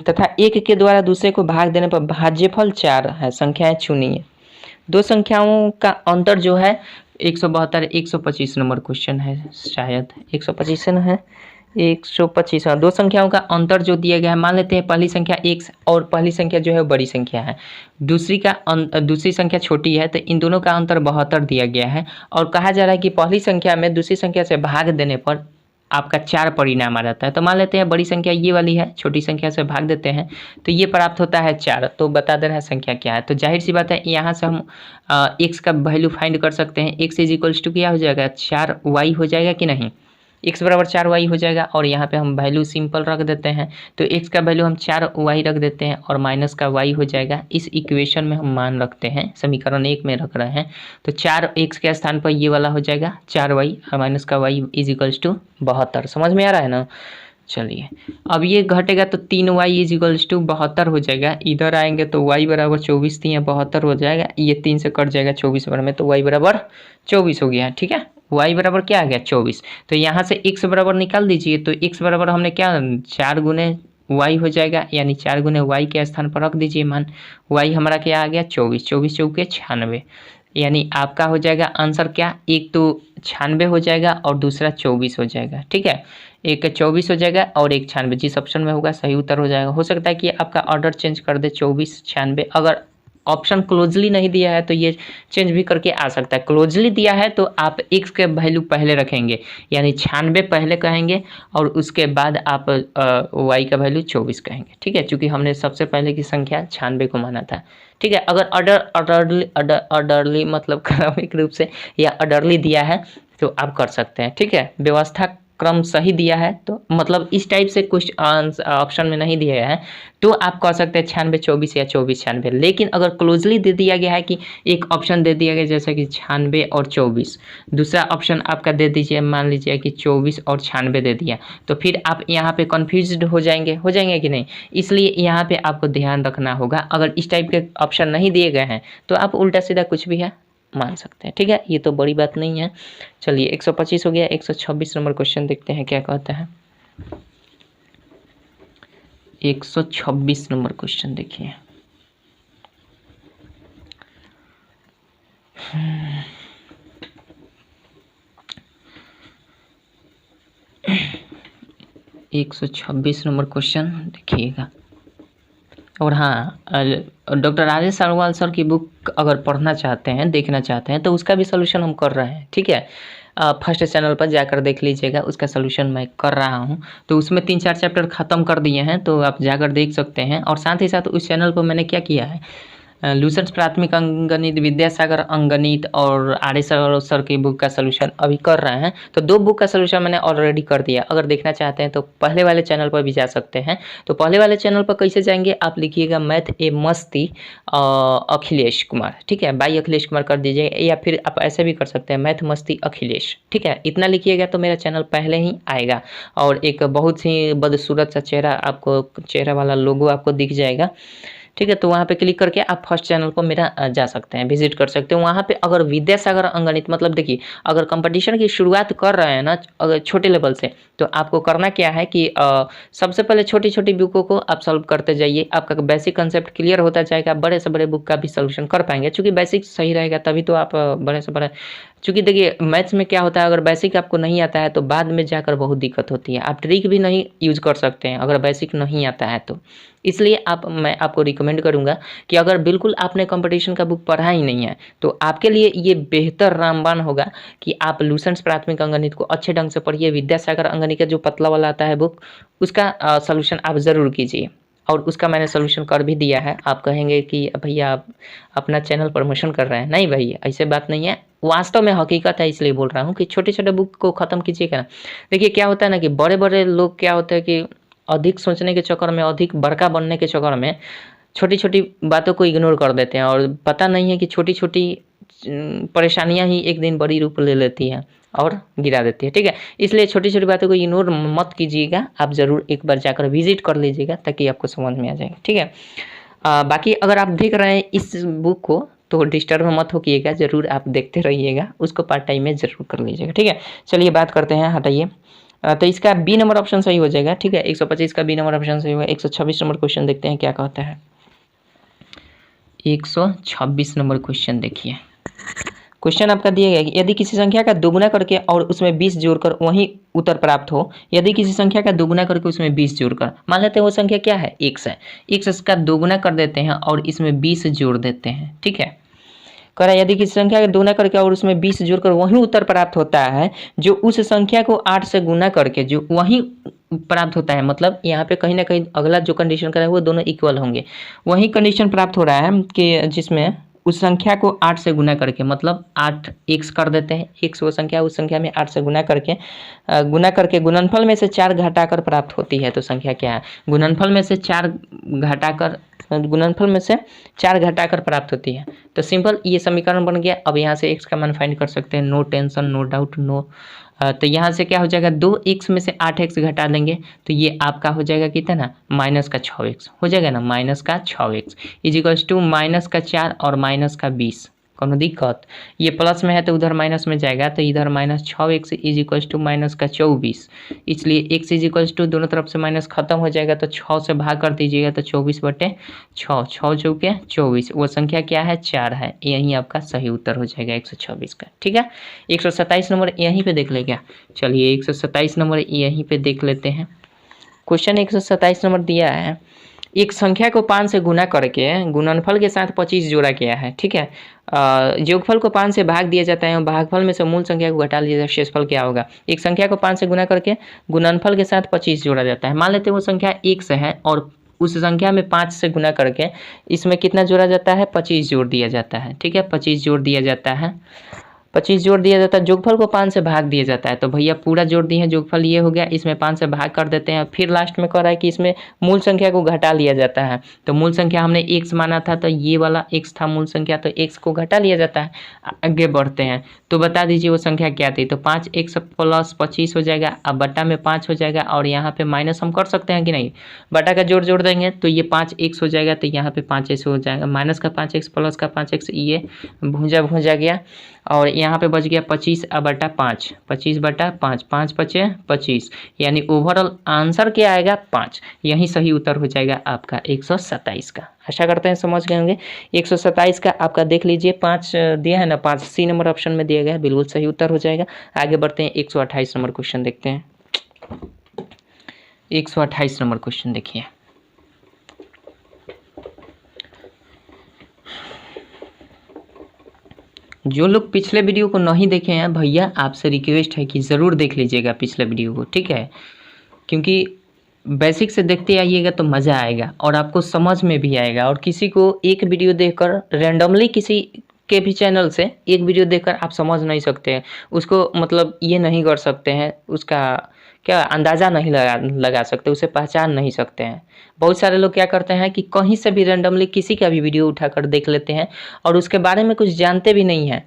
Speaker 1: तथा 1 के द्वारा दूसरे को भाग देने पर भाज्यफल 4 है। संख्याएं चुनिए। 2 संख्याओं का अंतर जो है 172, 125 नंबर क्वेश्चन है, शायद 125 है, 125। हाँ, दो संख्याओं का अंतर जो दिया गया है, मान लेते हैं पहली संख्या x और पहली संख्या जो है बड़ी संख्या है, दूसरी संख्या छोटी है, तो इन दोनों का अंतर 72 दिया गया है। और कहा जा रहा है कि पहली संख्या में दूसरी संख्या से भाग देने पर आपका 4 परिणाम आ जाता है। तो मान लेते हैं बड़ी संख्या ये वाली है, छोटी संख्या से भाग देते हैं तो ये प्राप्त होता है 4। तो बता दे रहा है संख्या क्या है। तो जाहिर सी बात है यहाँ से हम x का वैल्यू फाइंड कर सकते हैं। x इज इक्वल्स टू क्या हो जाएगा, 4y हो जाएगा कि नहीं, x बराबर 4y हो जाएगा। और यहाँ पे हम वैल्यू सिंपल रख देते हैं, तो x का वैल्यू हम 4y रख देते हैं और माइनस का y हो जाएगा। इस इक्वेशन में हम मान रखते हैं, समीकरण 1 में रख रहे हैं, तो 4x के स्थान पर ये वाला हो जाएगा 4y और माइनस का y इज इक्वल्स टू 72। समझ में आ रहा है ना। चलिए अब ये घटेगा तो 3y इज इक्वल्स टू 72 हो जाएगा। इधर आएंगे तो y बराबर 24 थी, 72 हो जाएगा, ये 3 से कट जाएगा 24 बार में, तो y बराबर 24 हो गया। ठीक है, y बराबर क्या आ गया 24। तो यहाँ से x बराबर निकाल दीजिए, तो x बराबर हमने क्या 4 गुने y हो जाएगा, यानी 4 गुने y के स्थान पर रख दीजिए मान। y हमारा क्या आ गया 24, 24 चौके 96, यानी आपका हो जाएगा आंसर क्या, एक तो 96 हो जाएगा और दूसरा 24 हो जाएगा। ठीक है, एक 24 हो जाएगा और एक 96, जिस ऑप्शन में होगा सही उत्तर हो जाएगा। हो सकता है कि आपका ऑर्डर चेंज कर दे 24 96, अगर ऑप्शन क्लोजली नहीं दिया है तो ये चेंज भी करके आ सकता है। क्लोजली दिया है तो आप x के वैल्यू पहले रखेंगे, यानी 96 पहले कहेंगे और उसके बाद आप y का वैल्यू 24 कहेंगे। ठीक है, क्योंकि हमने सबसे पहले की संख्या 96 को माना था। ठीक है, अगर ऑर्डरली मतलब क्रमिक रूप से या ऑर्डरली दिया है तो आप कर सकते हैं। ठीक है, व्यवस्था क्रम सही दिया है तो मतलब इस टाइप से कुछ ऑप्शन में नहीं दिया है तो आप कह सकते हैं 96 24 या 24 96। लेकिन अगर क्लोजली दे दिया गया है कि एक ऑप्शन दे दिया गया जैसे कि 96 और 24, दूसरा ऑप्शन आपका दे दीजिए, मान लीजिए कि 24 और 96 दे दिया, तो फिर आप यहाँ पे कन्फ्यूज्ड हो जाएंगे कि नहीं। इसलिए यहाँ पे आपको ध्यान रखना होगा, अगर इस टाइप के ऑप्शन नहीं दिए गए हैं तो आप उल्टा सीधा कुछ भी है मान सकते हैं। ठीक है, ये तो बड़ी बात नहीं है। चलिए 125 हो गया। 126 नंबर क्वेश्चन देखते हैं क्या कहता है। 126 नंबर क्वेश्चन देखिए। एक 126 नंबर क्वेश्चन देखिएगा। और हाँ, डॉक्टर राजेश अग्रवाल सर की बुक अगर पढ़ना चाहते हैं, देखना चाहते हैं, तो उसका भी सलूशन हम कर रहे हैं। ठीक है, फर्स्ट चैनल पर जाकर देख लीजिएगा, उसका सलूशन मैं कर रहा हूँ। तो उसमें 3-4 चैप्टर ख़त्म कर दिए हैं, तो आप जाकर देख सकते हैं। और साथ ही साथ उस चैनल पर मैंने क्या किया है, लूसेंट्स प्राथमिक अंकगणित, विद्यासागर अंकगणित और आर सर की बुक का सलूशन अभी कर रहे हैं। तो 2 बुक का सलूशन मैंने ऑलरेडी कर दिया। अगर देखना चाहते हैं तो पहले वाले चैनल पर भी जा सकते हैं। तो पहले वाले चैनल पर कैसे जाएंगे, आप लिखिएगा मैथ ए मस्ती अखिलेश कुमार। ठीक है, बाई अखिलेश कुमार कर दीजिए, या फिर आप ऐसे भी कर सकते हैं मैथ मस्ती अखिलेश। ठीक है, इतना लिखिएगा तो मेरा चैनल पहले ही आएगा और एक बहुत ही बदसूरत सा चेहरा, आपको चेहरा वाला लोगो आपको दिख जाएगा। ठीक है, तो वहाँ पे क्लिक करके आप फर्स्ट चैनल को मेरा जा सकते हैं, विजिट कर सकते हैं। वहाँ पे अगर विद्यासागर अंकगणित, मतलब देखिए अगर कंपटीशन की शुरुआत कर रहे हैं ना, अगर छोटे लेवल से, तो आपको करना क्या है कि सबसे पहले छोटी छोटी बुकों को आप सॉल्व करते जाइए। आपका बेसिक कंसेप्ट क्लियर होता जाएगा, बड़े से बड़े बुक का भी सोल्यूशन कर पाएंगे। चूँकि बेसिक सही रहेगा तभी तो आप बड़े से बड़े, चूँकि देखिए मैथ्स में क्या होता है, अगर बेसिक आपको नहीं आता है तो बाद में जाकर बहुत दिक्कत होती है। आप ट्रिक भी नहीं यूज कर सकते हैं अगर बेसिक नहीं आता है तो। इसलिए मैं आपको रिकमेंड करूंगा कि अगर बिल्कुल आपने कंपटीशन का बुक पढ़ा ही नहीं है तो आपके लिए ये बेहतर रामबाण होगा कि आप लूसेंट्स प्राथमिक अंकगणित को अच्छे ढंग से पढ़िए। विद्यासागर अंकगणित का जो पतला वाला आता है बुक, उसका सॉल्यूशन आप ज़रूर कीजिए। और उसका मैंने सोल्यूशन कर भी दिया है। आप कहेंगे कि भैया आप अपना चैनल प्रमोशन कर रहे हैं, नहीं भाई ऐसे बात नहीं है, वास्तव में हकीकत है, इसलिए बोल रहा हूँ कि छोटे छोटे बुक को ख़त्म कीजिएगा। देखिए क्या होता है ना कि बड़े बड़े लोग क्या होता है कि अधिक सोचने के चक्कर में, अधिक बड़का बनने के चक्कर में छोटी छोटी बातों को इग्नोर कर देते हैं और पता नहीं है कि छोटी छोटी परेशानियां ही एक दिन बड़ी रूप ले लेती हैं और गिरा देती है। ठीक है, इसलिए छोटी छोटी बातों को इग्नोर मत कीजिएगा, आप ज़रूर एक बार जाकर विजिट कर लीजिएगा ताकि आपको समझ में आ जाएगा। ठीक है, बाकी अगर आप देख रहे हैं इस बुक को तो डिस्टर्ब मत होइएगा, ज़रूर आप देखते रहिएगा, उसको पार्ट टाइम में ज़रूर कर लीजिएगा। ठीक है, चलिए बात करते हैं, हटाइए। तो इसका बी नंबर ऑप्शन सही हो जाएगा। ठीक है, 125 का बी नंबर ऑप्शन सही होगा। 126 नंबर क्वेश्चन देखते हैं क्या कहता है। 126 नंबर क्वेश्चन देखिए। क्वेश्चन आपका दिया गया कि यदि किसी संख्या का दोगुना करके और उसमें 20 जोड़कर वही उत्तर प्राप्त हो। यदि किसी संख्या का दोगुना करके उसमें 20 जोड़कर, मान लेते हैं वो संख्या क्या है, x है, x का दोगुना कर देते हैं और इसमें 20 जोड़ देते हैं। ठीक है, कह रहा है यदि किसी संख्या का दोगुना करके और उसमें 20 जोड़कर वही उत्तर प्राप्त होता है जो उस संख्या को 8 से गुना करके जो वही प्राप्त होता है। मतलब यहाँ पे कहीं ना कहीं अगला जो कंडीशन करा है वो दोनों इक्वल होंगे। वही कंडीशन प्राप्त हो रहा है कि जिसमें उस संख्या को 8 से गुना करके, मतलब 8 x कर देते हैं, x वो संख्या उस संख्या में 8 से गुना करके गुणनफल में से 4 घटाकर प्राप्त होती है। तो संख्या क्या है, गुणनफल में से 4 घटाकर प्राप्त होती है। तो सिंपल ये समीकरण बन गया। अब यहाँ से x का मान फाइंड कर सकते हैं, no tension no doubt no. तो यहाँ से क्या हो जाएगा, 2x में से 8x घटा देंगे तो ये आपका हो जाएगा कितना, माइनस का 6x हो जाएगा ना, माइनस का 6x is equals to minus का 4 और माइनस का 20। कोनो दिक्कत, ये प्लस में है तो उधर माइनस में जाएगा, तो इधर minus 6x is equals to minus का 24। इसलिए x इज इक्वल्स टू दोनों तरफ से माइनस खत्म हो जाएगा तो 6 से भाग कर दीजिएगा तो 24/6, 6 चौके 24, वो संख्या क्या है, 4 है। यही आपका सही उत्तर हो जाएगा 126 का। ठीक है, 127 नंबर यहीं पे देख ले क्या, चलिए 127 नंबर यहीं पे देख लेते हैं। क्वेश्चन 127 नंबर दिया है, एक संख्या को 5 से गुना करके गुणनफल के साथ 25 जोड़ा गया है। ठीक है, योगफल को 5 से भाग दिया जाता है और भागफल में से मूल संख्या को घटा लिया जाता है, शेषफल क्या होगा। एक संख्या को 5 से गुना करके गुणनफल के साथ 25 जोड़ा जाता है। मान लेते हैं वो संख्या 1 से है और उस संख्या में 5 से गुना करके इसमें कितना जोड़ा जाता है, 25 जोड़ दिया जाता है। ठीक है, 25 जोड़ दिया जाता है, 25 जोड़ दिया जाता है। जोगफल को 5 से भाग दिया जाता है, तो भैया पूरा जोड़ दिए हैं, जोगफल ये हो गया, इसमें 5 से भाग कर देते हैं। फिर लास्ट में कह रहा है कि इसमें मूल संख्या को घटा लिया जाता है। तो मूल संख्या हमने x माना था, तो ये वाला x था मूल संख्या, तो x को घटा लिया जाता है। आगे बढ़ते हैं, तो बता दीजिए वो संख्या क्या थी। तो 5x प्लस 25 हो जाएगा, अब बट्टा में 5 हो जाएगा और यहाँ पे माइनस हम कर सकते हैं कि नहीं, बटा का जोड़ देंगे तो ये 5x हो जाएगा, तो यहाँ पे 5x हो जाएगा, माइनस का 5x प्लस का 5x, ये भूंजा गया और यहाँ पे बच गया 25/5, 25/5, 5 बचे 25, यानी ओवरऑल आंसर क्या आएगा, 5। यही सही उत्तर हो जाएगा आपका 127 का। आशा करते हैं समझ गए होंगे। 127 का आपका देख लीजिए, 5 दिया है ना, 5 सी नंबर ऑप्शन में दिया गया है, बिल्कुल सही उत्तर हो जाएगा। आगे बढ़ते हैं, 128 नंबर क्वेश्चन देखते हैं। 128 नंबर क्वेश्चन देखिए, जो लोग पिछले वीडियो को नहीं देखे हैं भैया, आपसे रिक्वेस्ट है कि ज़रूर देख लीजिएगा पिछले वीडियो को। ठीक है, क्योंकि बेसिक से देखते आइएगा तो मज़ा आएगा और आपको समझ में भी आएगा। और किसी को एक वीडियो देखकर रैंडमली किसी के भी चैनल से एक वीडियो देखकर आप समझ नहीं सकते हैं उसको, मतलब ये नहीं कर सकते हैं, उसका क्या अंदाज़ा नहीं लगा सकते, उसे पहचान नहीं सकते हैं। बहुत सारे लोग क्या करते हैं कि कहीं से भी रैंडमली किसी का भी वीडियो उठाकर देख लेते हैं और उसके बारे में कुछ जानते भी नहीं हैं।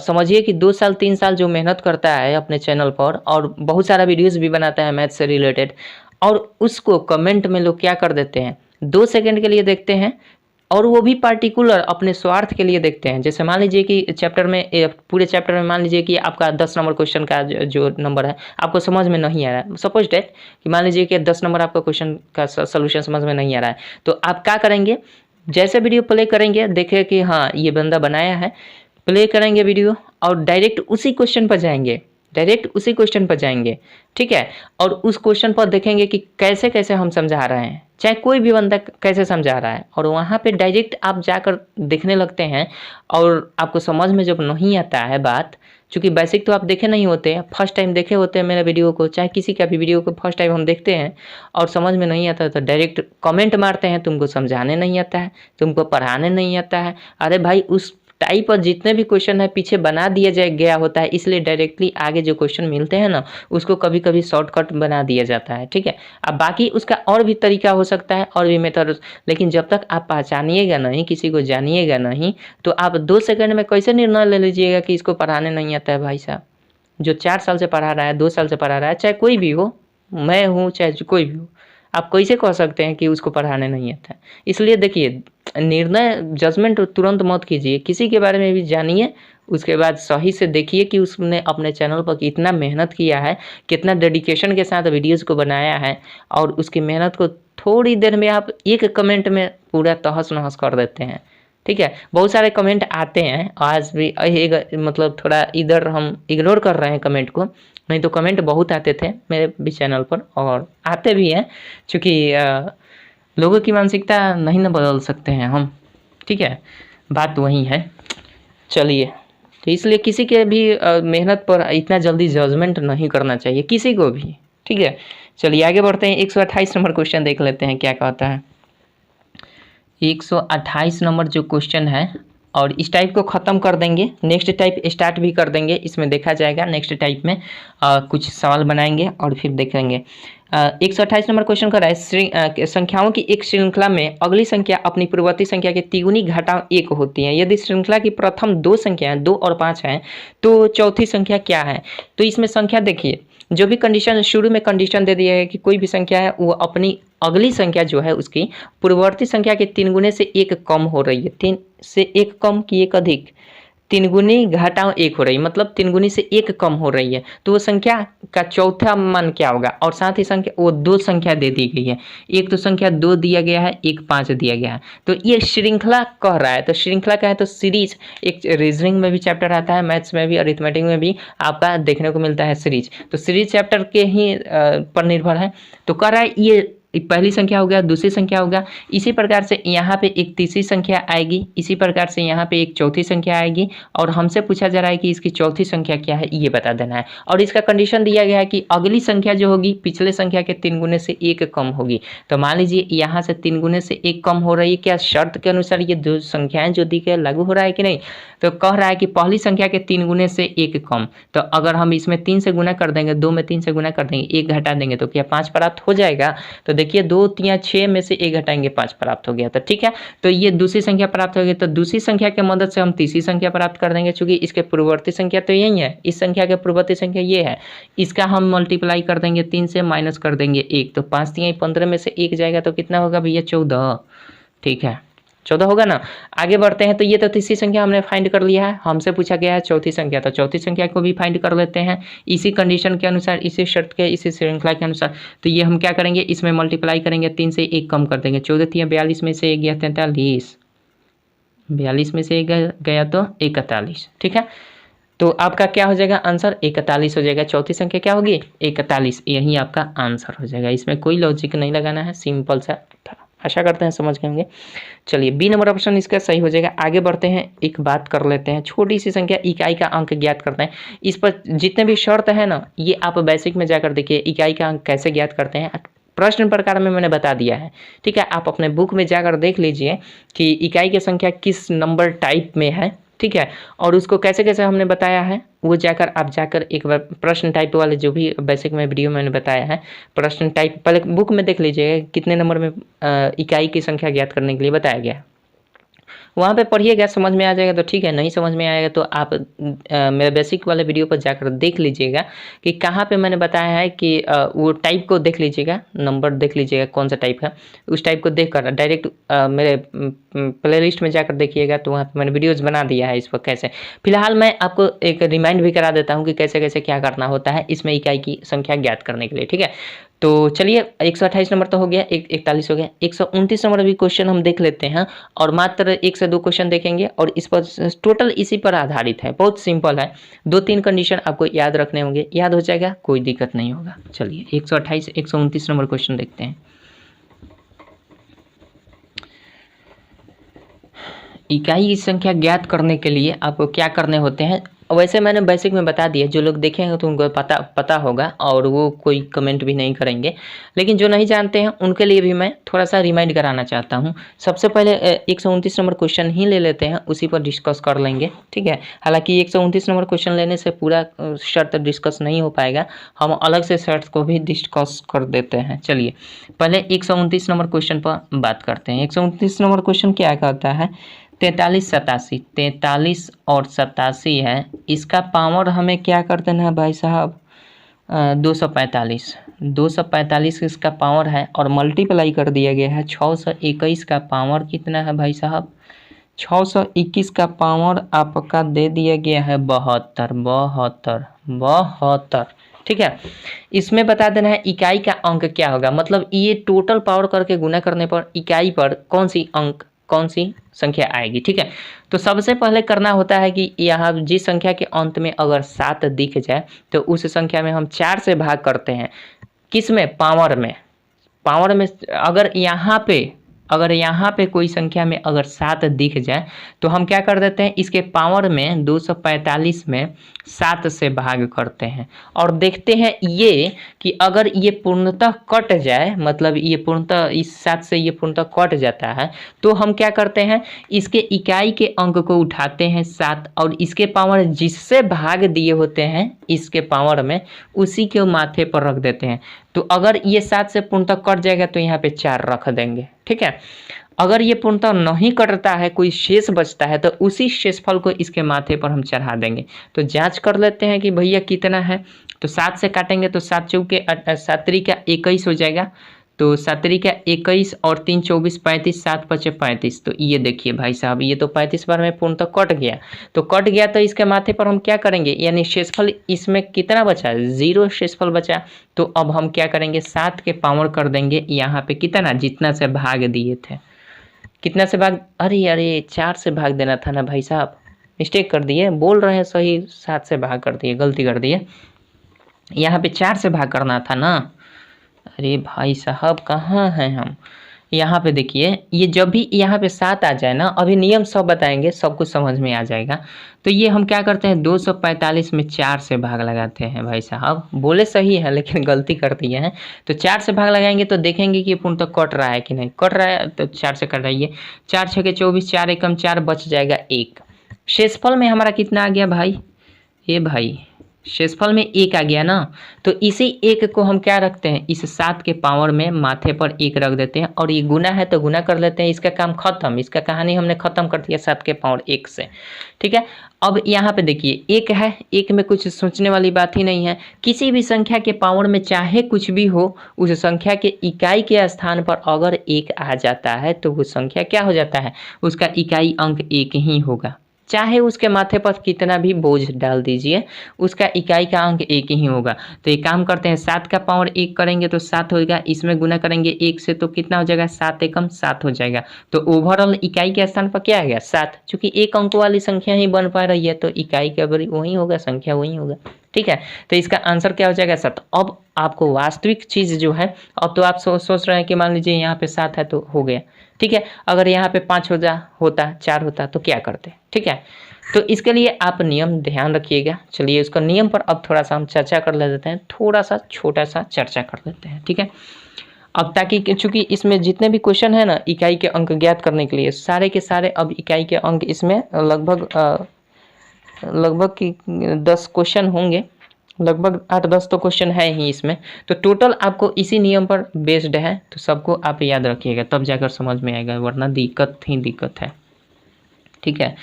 Speaker 1: समझिए कि 2 साल 3 साल जो मेहनत करता है अपने चैनल पर और बहुत सारा वीडियोस भी बनाता है मैथ से रिलेटेड, और उसको कमेंट में लोग क्या कर देते हैं, 2 सेकंड के लिए देखते हैं और वो भी पार्टिकुलर अपने स्वार्थ के लिए देखते हैं। जैसे मान लीजिए कि चैप्टर में, पूरे चैप्टर में मान लीजिए कि आपका 10 नंबर क्वेश्चन का जो नंबर है आपको समझ में नहीं आ रहा है, सपोज डेट कि मान लीजिए कि 10 नंबर आपका क्वेश्चन का सोल्यूशन समझ में नहीं आ रहा है, तो आप क्या करेंगे, जैसे वीडियो प्ले करेंगे देखें कि हाँ ये बंदा बनाया है, प्ले करेंगे वीडियो और डायरेक्ट उसी क्वेश्चन पर जाएंगे, ठीक है, और उस क्वेश्चन पर देखेंगे कि कैसे कैसे हम समझा रहे हैं, चाहे कोई भी बंदा कैसे समझा रहा है, और वहाँ पे डायरेक्ट आप जाकर देखने लगते हैं। और आपको समझ में जब नहीं आता है बात, चूँकि बेसिक तो आप देखे नहीं होते हैं, फर्स्ट टाइम देखे होते हैं मेरे वीडियो को, चाहे किसी का भी वीडियो को फर्स्ट टाइम हम देखते हैं और समझ में नहीं आता तो डायरेक्ट कमेंट मारते हैं, तुमको समझाने नहीं आता है, तुमको पढ़ाने नहीं आता है। अरे भाई, उस टाइप पर जितने भी क्वेश्चन है पीछे बना दिया गया होता है, इसलिए डायरेक्टली आगे जो क्वेश्चन मिलते हैं ना उसको कभी कभी शॉर्टकट बना दिया जाता है। ठीक है, अब बाकी उसका और भी तरीका हो सकता है और भी मेथड, लेकिन जब तक आप पहचानिएगा नहीं, किसी को जानिएगा नहीं, तो आप 2 सेकंड में कैसे निर्णय ले लीजिएगा कि इसको पढ़ाने नहीं आता है। भाई साहब, जो 4 साल से पढ़ा रहा है, 2 साल से पढ़ा रहा है, चाहे कोई भी हो, मैं हूँ चाहे कोई भी हो, आप कैसे कह सकते हैं कि उसको पढ़ाने नहीं आता है। इसलिए देखिए, निर्णय जजमेंट तुरंत मत कीजिए, किसी के बारे में भी जानिए, उसके बाद सही से देखिए कि उसने अपने चैनल पर कितना मेहनत किया है, कितना डेडिकेशन के साथ वीडियोज़ को बनाया है, और उसकी मेहनत को थोड़ी देर में आप एक कमेंट में पूरा तहस नहस कर देते हैं। ठीक है। बहुत सारे कमेंट आते हैं, आज भी मतलब थोड़ा इधर हम इग्नोर कर रहे हैं कमेंट को, नहीं तो कमेंट बहुत आते थे मेरे भी चैनल पर और आते भी हैं, क्योंकि लोगों की मानसिकता नहीं ना बदल सकते हैं हम, ठीक है, बात वही है। चलिए, तो इसलिए किसी के भी मेहनत पर इतना जल्दी जजमेंट नहीं करना चाहिए किसी को भी, ठीक है। चलिए आगे बढ़ते हैं, 128 नंबर क्वेश्चन देख लेते हैं क्या कहता है। 128 नंबर जो क्वेश्चन है, और इस टाइप को ख़त्म कर देंगे, नेक्स्ट टाइप स्टार्ट भी कर देंगे, इसमें देखा जाएगा नेक्स्ट टाइप में कुछ सवाल बनाएंगे और फिर देखेंगे। 128 नंबर क्वेश्चन कर रहा है, संख्याओं की एक श्रृंखला में अगली संख्या अपनी पूर्ववर्ती संख्या के तिगुनी घटाव 1 होती है। यदि श्रृंखला की प्रथम दो संख्याएं 2 और 5 हैं तो चौथी संख्या क्या है। तो इसमें संख्या देखिए, जो भी कंडीशन शुरू में कंडीशन दे दिया है कि कोई भी संख्या है वो अपनी अगली संख्या जो है उसकी पूर्ववर्ती संख्या के 3 गुने से 1 कम हो रही है, 3 से 1 कम कि 1 अधिक, 3 गुनी घटाव 1 हो रही है, मतलब 3 गुनी से 1 कम हो रही है, तो वो संख्या का चौथा मान क्या होगा। और साथ ही संख्या वो 2 संख्या दे दी गई है, एक तो संख्या 2 दिया गया है, एक 5 दिया गया है, तो ये श्रृंखला कह रहा है। तो श्रृंखला क्या है, तो सीरीज, एक रीजनिंग में भी चैप्टर आता है, मैथ्स में भी, अरिथमेटिक में भी आपका देखने को मिलता है सीरीज, तो सीरीज चैप्टर के ही पर निर्भर है। तो कह रहा है ये पहली संख्या हो गया, दूसरी संख्या होगा, इसी प्रकार से यहाँ पे एक तीसरी संख्या आएगी, इसी प्रकार से यहाँ पे एक चौथी संख्या आएगी, और हमसे पूछा जा रहा है कि इसकी चौथी संख्या क्या है ये बता देना है। और इसका कंडीशन दिया गया है कि अगली संख्या जो होगी पिछले संख्या के 3 गुने से 1 कम होगी। तो मान लीजिए यहाँ से 3 गुने से 1 कम हो रही है, क्या शर्त के अनुसार ये दो संख्याएं जो दी गई लागू हो रहा है कि नहीं। तो कह रहा है कि पहली संख्या के 3 गुने से 1 कम, तो अगर हम इसमें 3 से गुना कर देंगे, 2 में 3 से गुना कर देंगे, 1 घटा देंगे, तो क्या 5 प्राप्त हो जाएगा। तो देखिए 2 3 6 में से 1 घटाएंगे, 5 प्राप्त हो गया, तो ठीक है। तो ये दूसरी संख्या प्राप्त हो गई, तो दूसरी संख्या की मदद से हम तीसरी संख्या प्राप्त कर देंगे, क्योंकि इसके पूर्ववर्ती संख्या तो यही है, इस संख्या के पूर्ववर्ती संख्या ये है, इसका हम मल्टीप्लाई कर देंगे 3 से, माइनस कर देंगे 1, तो 5 3 15 में से 1 जाएगा, तो कितना होगा भैया 14, ठीक है 14 होगा ना। आगे बढ़ते हैं, तो ये तो तीसरी संख्या हमने फाइंड कर लिया है, हमसे पूछा गया है चौथी संख्या, तो चौथी संख्या को भी फाइंड कर लेते हैं इसी कंडीशन के अनुसार, इसी शर्त के, इसी श्रृंखला के अनुसार। तो ये हम क्या करेंगे, इसमें मल्टीप्लाई करेंगे, 3 से 1 कम कर देंगे, 14 3 42 में से 1 गया 43, 42 में से 1 गया तो 41, ठीक है। तो आपका क्या हो जाएगा आंसर, 41 हो जाएगा। चौथी संख्या क्या होगी 41, यही आपका आंसर हो जाएगा। इसमें कोई लॉजिक नहीं लगाना है, सिंपल सा था, आशा करते हैं समझ गए होंगे। चलिए बी नंबर ऑप्शन इसका सही हो जाएगा। आगे बढ़ते हैं, एक बात कर लेते हैं, छोटी सी संख्या इकाई का अंक ज्ञात करते हैं। इस पर जितने भी शर्त है ना, ये आप बेसिक में जाकर देखिए इकाई का अंक कैसे ज्ञात करते हैं, प्रश्न प्रकार में मैंने बता दिया है, ठीक है। आप अपने बुक में जाकर देख लीजिए कि इकाई की संख्या किस नंबर टाइप में है, ठीक है, और उसको कैसे कैसे हमने बताया है, वो जाकर आप जाकर एक बार प्रश्न टाइप वाले जो भी बेसिक में वीडियो मैंने बताया है, प्रश्न टाइप पहले बुक में देख लीजिएगा कितने नंबर में इकाई की संख्या ज्ञात करने के लिए बताया गया है, वहाँ पे पढ़िएगा, समझ में आ जाएगा तो ठीक है, नहीं समझ में आएगा तो आप मेरे बेसिक वाले वीडियो पर जाकर देख लीजिएगा कि कहाँ पे मैंने बताया है कि वो टाइप को देख लीजिएगा, नंबर देख लीजिएगा कौन सा टाइप है, उस टाइप को देख कर डायरेक्ट मेरे प्ले लिस्ट में जाकर देखिएगा, तो वहाँ पर मैंने वीडियोज़ बना दिया है इस पर कैसे। फिलहाल मैं आपको एक रिमाइंड भी करा देता हूँ कि कैसे कैसे क्या करना होता है इसमें इकाई की संख्या ज्ञात करने के लिए, ठीक है। तो चलिए 128 नंबर तो हो गया, 41 हो गया, 129 नंबर भी क्वेश्चन हम देख लेते हैं, और मात्र 1 से 2 क्वेश्चन देखेंगे, और इस पर टोटल इसी पर आधारित है, बहुत सिंपल है, 2-3 कंडीशन आपको याद रखने होंगे, याद हो जाएगा, कोई दिक्कत नहीं होगा। चलिए 128 129 नंबर क्वेश्चन देखते हैं। इकाई की संख्या ज्ञात करने के लिए आपको क्या करने होते हैं, वैसे मैंने बेसिक में बता दिया, जो लोग देखेंगे तो उनको पता होगा और वो कोई कमेंट भी नहीं करेंगे, लेकिन जो नहीं जानते हैं उनके लिए भी मैं थोड़ा सा रिमाइंड कराना चाहता हूँ। सबसे पहले 129 नंबर क्वेश्चन ही ले लेते हैं, उसी पर डिस्कस कर लेंगे, ठीक है। हालांकि 129 नंबर क्वेश्चन लेने से पूरा शर्त डिस्कस नहीं हो पाएगा, हम अलग से शर्त को भी डिस्कस कर देते हैं। चलिए पहले 129 नंबर क्वेश्चन पर बात करते हैं। 129 नंबर क्वेश्चन क्या कहता है, 43 87, 43 और 87 है, इसका पावर हमें क्या कर देना है भाई साहब, 245, 245 इसका पावर है, और मल्टीप्लाई कर दिया गया है 621 का पावर कितना है भाई साहब, 621 का पावर आपका दे दिया गया है 72, ठीक है। इसमें बता देना है इकाई का अंक क्या होगा, मतलब ये टोटल पावर करके गुना करने पर इकाई पर कौन सी अंक कौन सी संख्या आएगी। ठीक है, तो सबसे पहले करना होता है कि यहाँ जिस संख्या के अंत में अगर 7 दिख जाए तो उस संख्या में हम 4 से भाग करते हैं। किस में? पावर में। पावर में अगर यहाँ पे कोई संख्या में अगर 7 दिख जाए तो हम क्या कर देते हैं, इसके पावर में 245 में 7 से भाग करते हैं और देखते हैं ये कि अगर ये पूर्णतः कट जाए, मतलब ये पूर्णतः इस 7 से ये पूर्णतः कट जाता है, तो हम क्या करते हैं, इसके इकाई के अंक को उठाते हैं 7 और इसके पावर जिससे भाग दिए होते हैं इसके पावर में उसी के माथे पर रख देते हैं। तो अगर ये 7 से पूर्णतः कट जाएगा तो यहाँ पे 4 रख देंगे। ठीक है, अगर ये पूर्णतः नहीं कटता है, कोई शेष बचता है, तो उसी शेषफल को इसके माथे पर हम चढ़ा देंगे। तो जांच कर लेते हैं कि भैया कितना है। तो 7 से काटेंगे तो 7 चौके 7 त्रिक 21 हो जाएगा। तो 7 त्रिक 21 और 3 24 35, 7 पचे 35। तो ये देखिए भाई साहब, ये तो 35 बार में पूर्णतः कट गया। तो कट गया तो इसके माथे पर हम क्या करेंगे, यानी शेषफल इसमें कितना बचा? 0 शेषफल बचा। तो अब हम क्या करेंगे, 7 के पावर कर देंगे यहाँ पे कितना, जितना से भाग दिए थे। कितना से भाग? अरे 4 से भाग देना था ना भाई साहब, मिस्टेक कर दिए, बोल रहे हैं सही, 7 से भाग कर दिए, गलती कर दिए। यहाँ पे 4 से भाग करना था ना। अरे भाई साहब कहाँ हैं हम? यहाँ पे देखिए, ये जब भी यहाँ पे 7 आ जाए ना, अभी नियम सब बताएंगे, सब कुछ समझ में आ जाएगा। तो ये हम क्या करते हैं, 245 में 4 से भाग लगाते हैं। भाई साहब बोले सही है लेकिन गलती कर दिए हैं। तो 4 से भाग लगाएंगे तो देखेंगे कि पूर्णतः कट रहा है कि नहीं। कट रहा है तो 4 से कटाइए, 4 छके 24, 4 एकम 4, बच जाएगा 1। शेषफल में हमारा कितना आ गया भाई? ये भाई शेषफल में 1 आ गया ना। तो इसी 1 को हम क्या रखते हैं, इस 7 के पावर में माथे पर 1 रख देते हैं और ये गुना है तो गुना कर लेते हैं। इसका काम खत्म, इसका कहानी हमने खत्म कर दिया 7 के पावर 1 से। ठीक है, अब यहाँ पे देखिए 1 है, 1 में कुछ सोचने वाली बात ही नहीं है। किसी भी संख्या के पावर में चाहे कुछ भी हो, उस संख्या के इकाई के स्थान पर अगर 1 आ जाता है तो वो संख्या क्या हो जाता है, उसका इकाई अंक 1 ही होगा। चाहे उसके माथे पर कितना भी बोझ डाल दीजिए, उसका इकाई का अंक 1 ही होगा। तो एक काम करते हैं, 7 का पावर 1 करेंगे तो 7 होगा, इसमें गुना करेंगे 1 से तो कितना हो जाएगा, 7 एकम 7 हो जाएगा। तो ओवरऑल इकाई के स्थान पर क्या आ गया, 7। चूंकि 1 अंक वाली संख्या ही बन पा रही है तो इकाई का वही होगा, संख्या वही होगा। ठीक है, तो इसका आंसर क्या हो जाएगा, 7। अब आपको वास्तविक चीज जो है, अब तो आप सोच रहे हैं कि मान लीजिए यहाँ पे 7 है तो हो गया। ठीक है, अगर यहाँ पे 5 होता 4 होता तो क्या करते। ठीक है, तो इसके लिए आप नियम ध्यान रखिएगा। चलिए उसका नियम पर अब थोड़ा सा हम चर्चा कर लेते हैं, थोड़ा सा छोटा सा चर्चा कर लेते हैं। ठीक है, अब ताकि चूंकि इसमें जितने भी क्वेश्चन है ना इकाई के अंक ज्ञात करने के लिए, सारे के सारे अब इकाई के अंक इसमें लगभग की 10 क्वेश्चन होंगे, लगभग 8-10 तो क्वेश्चन है ही इसमें। तो टोटल आपको इसी नियम पर बेस्ड है, तो सबको आप याद रखिएगा तब जाकर समझ में आएगा, वरना दिक्कत ही दिक्कत है। ठीक है,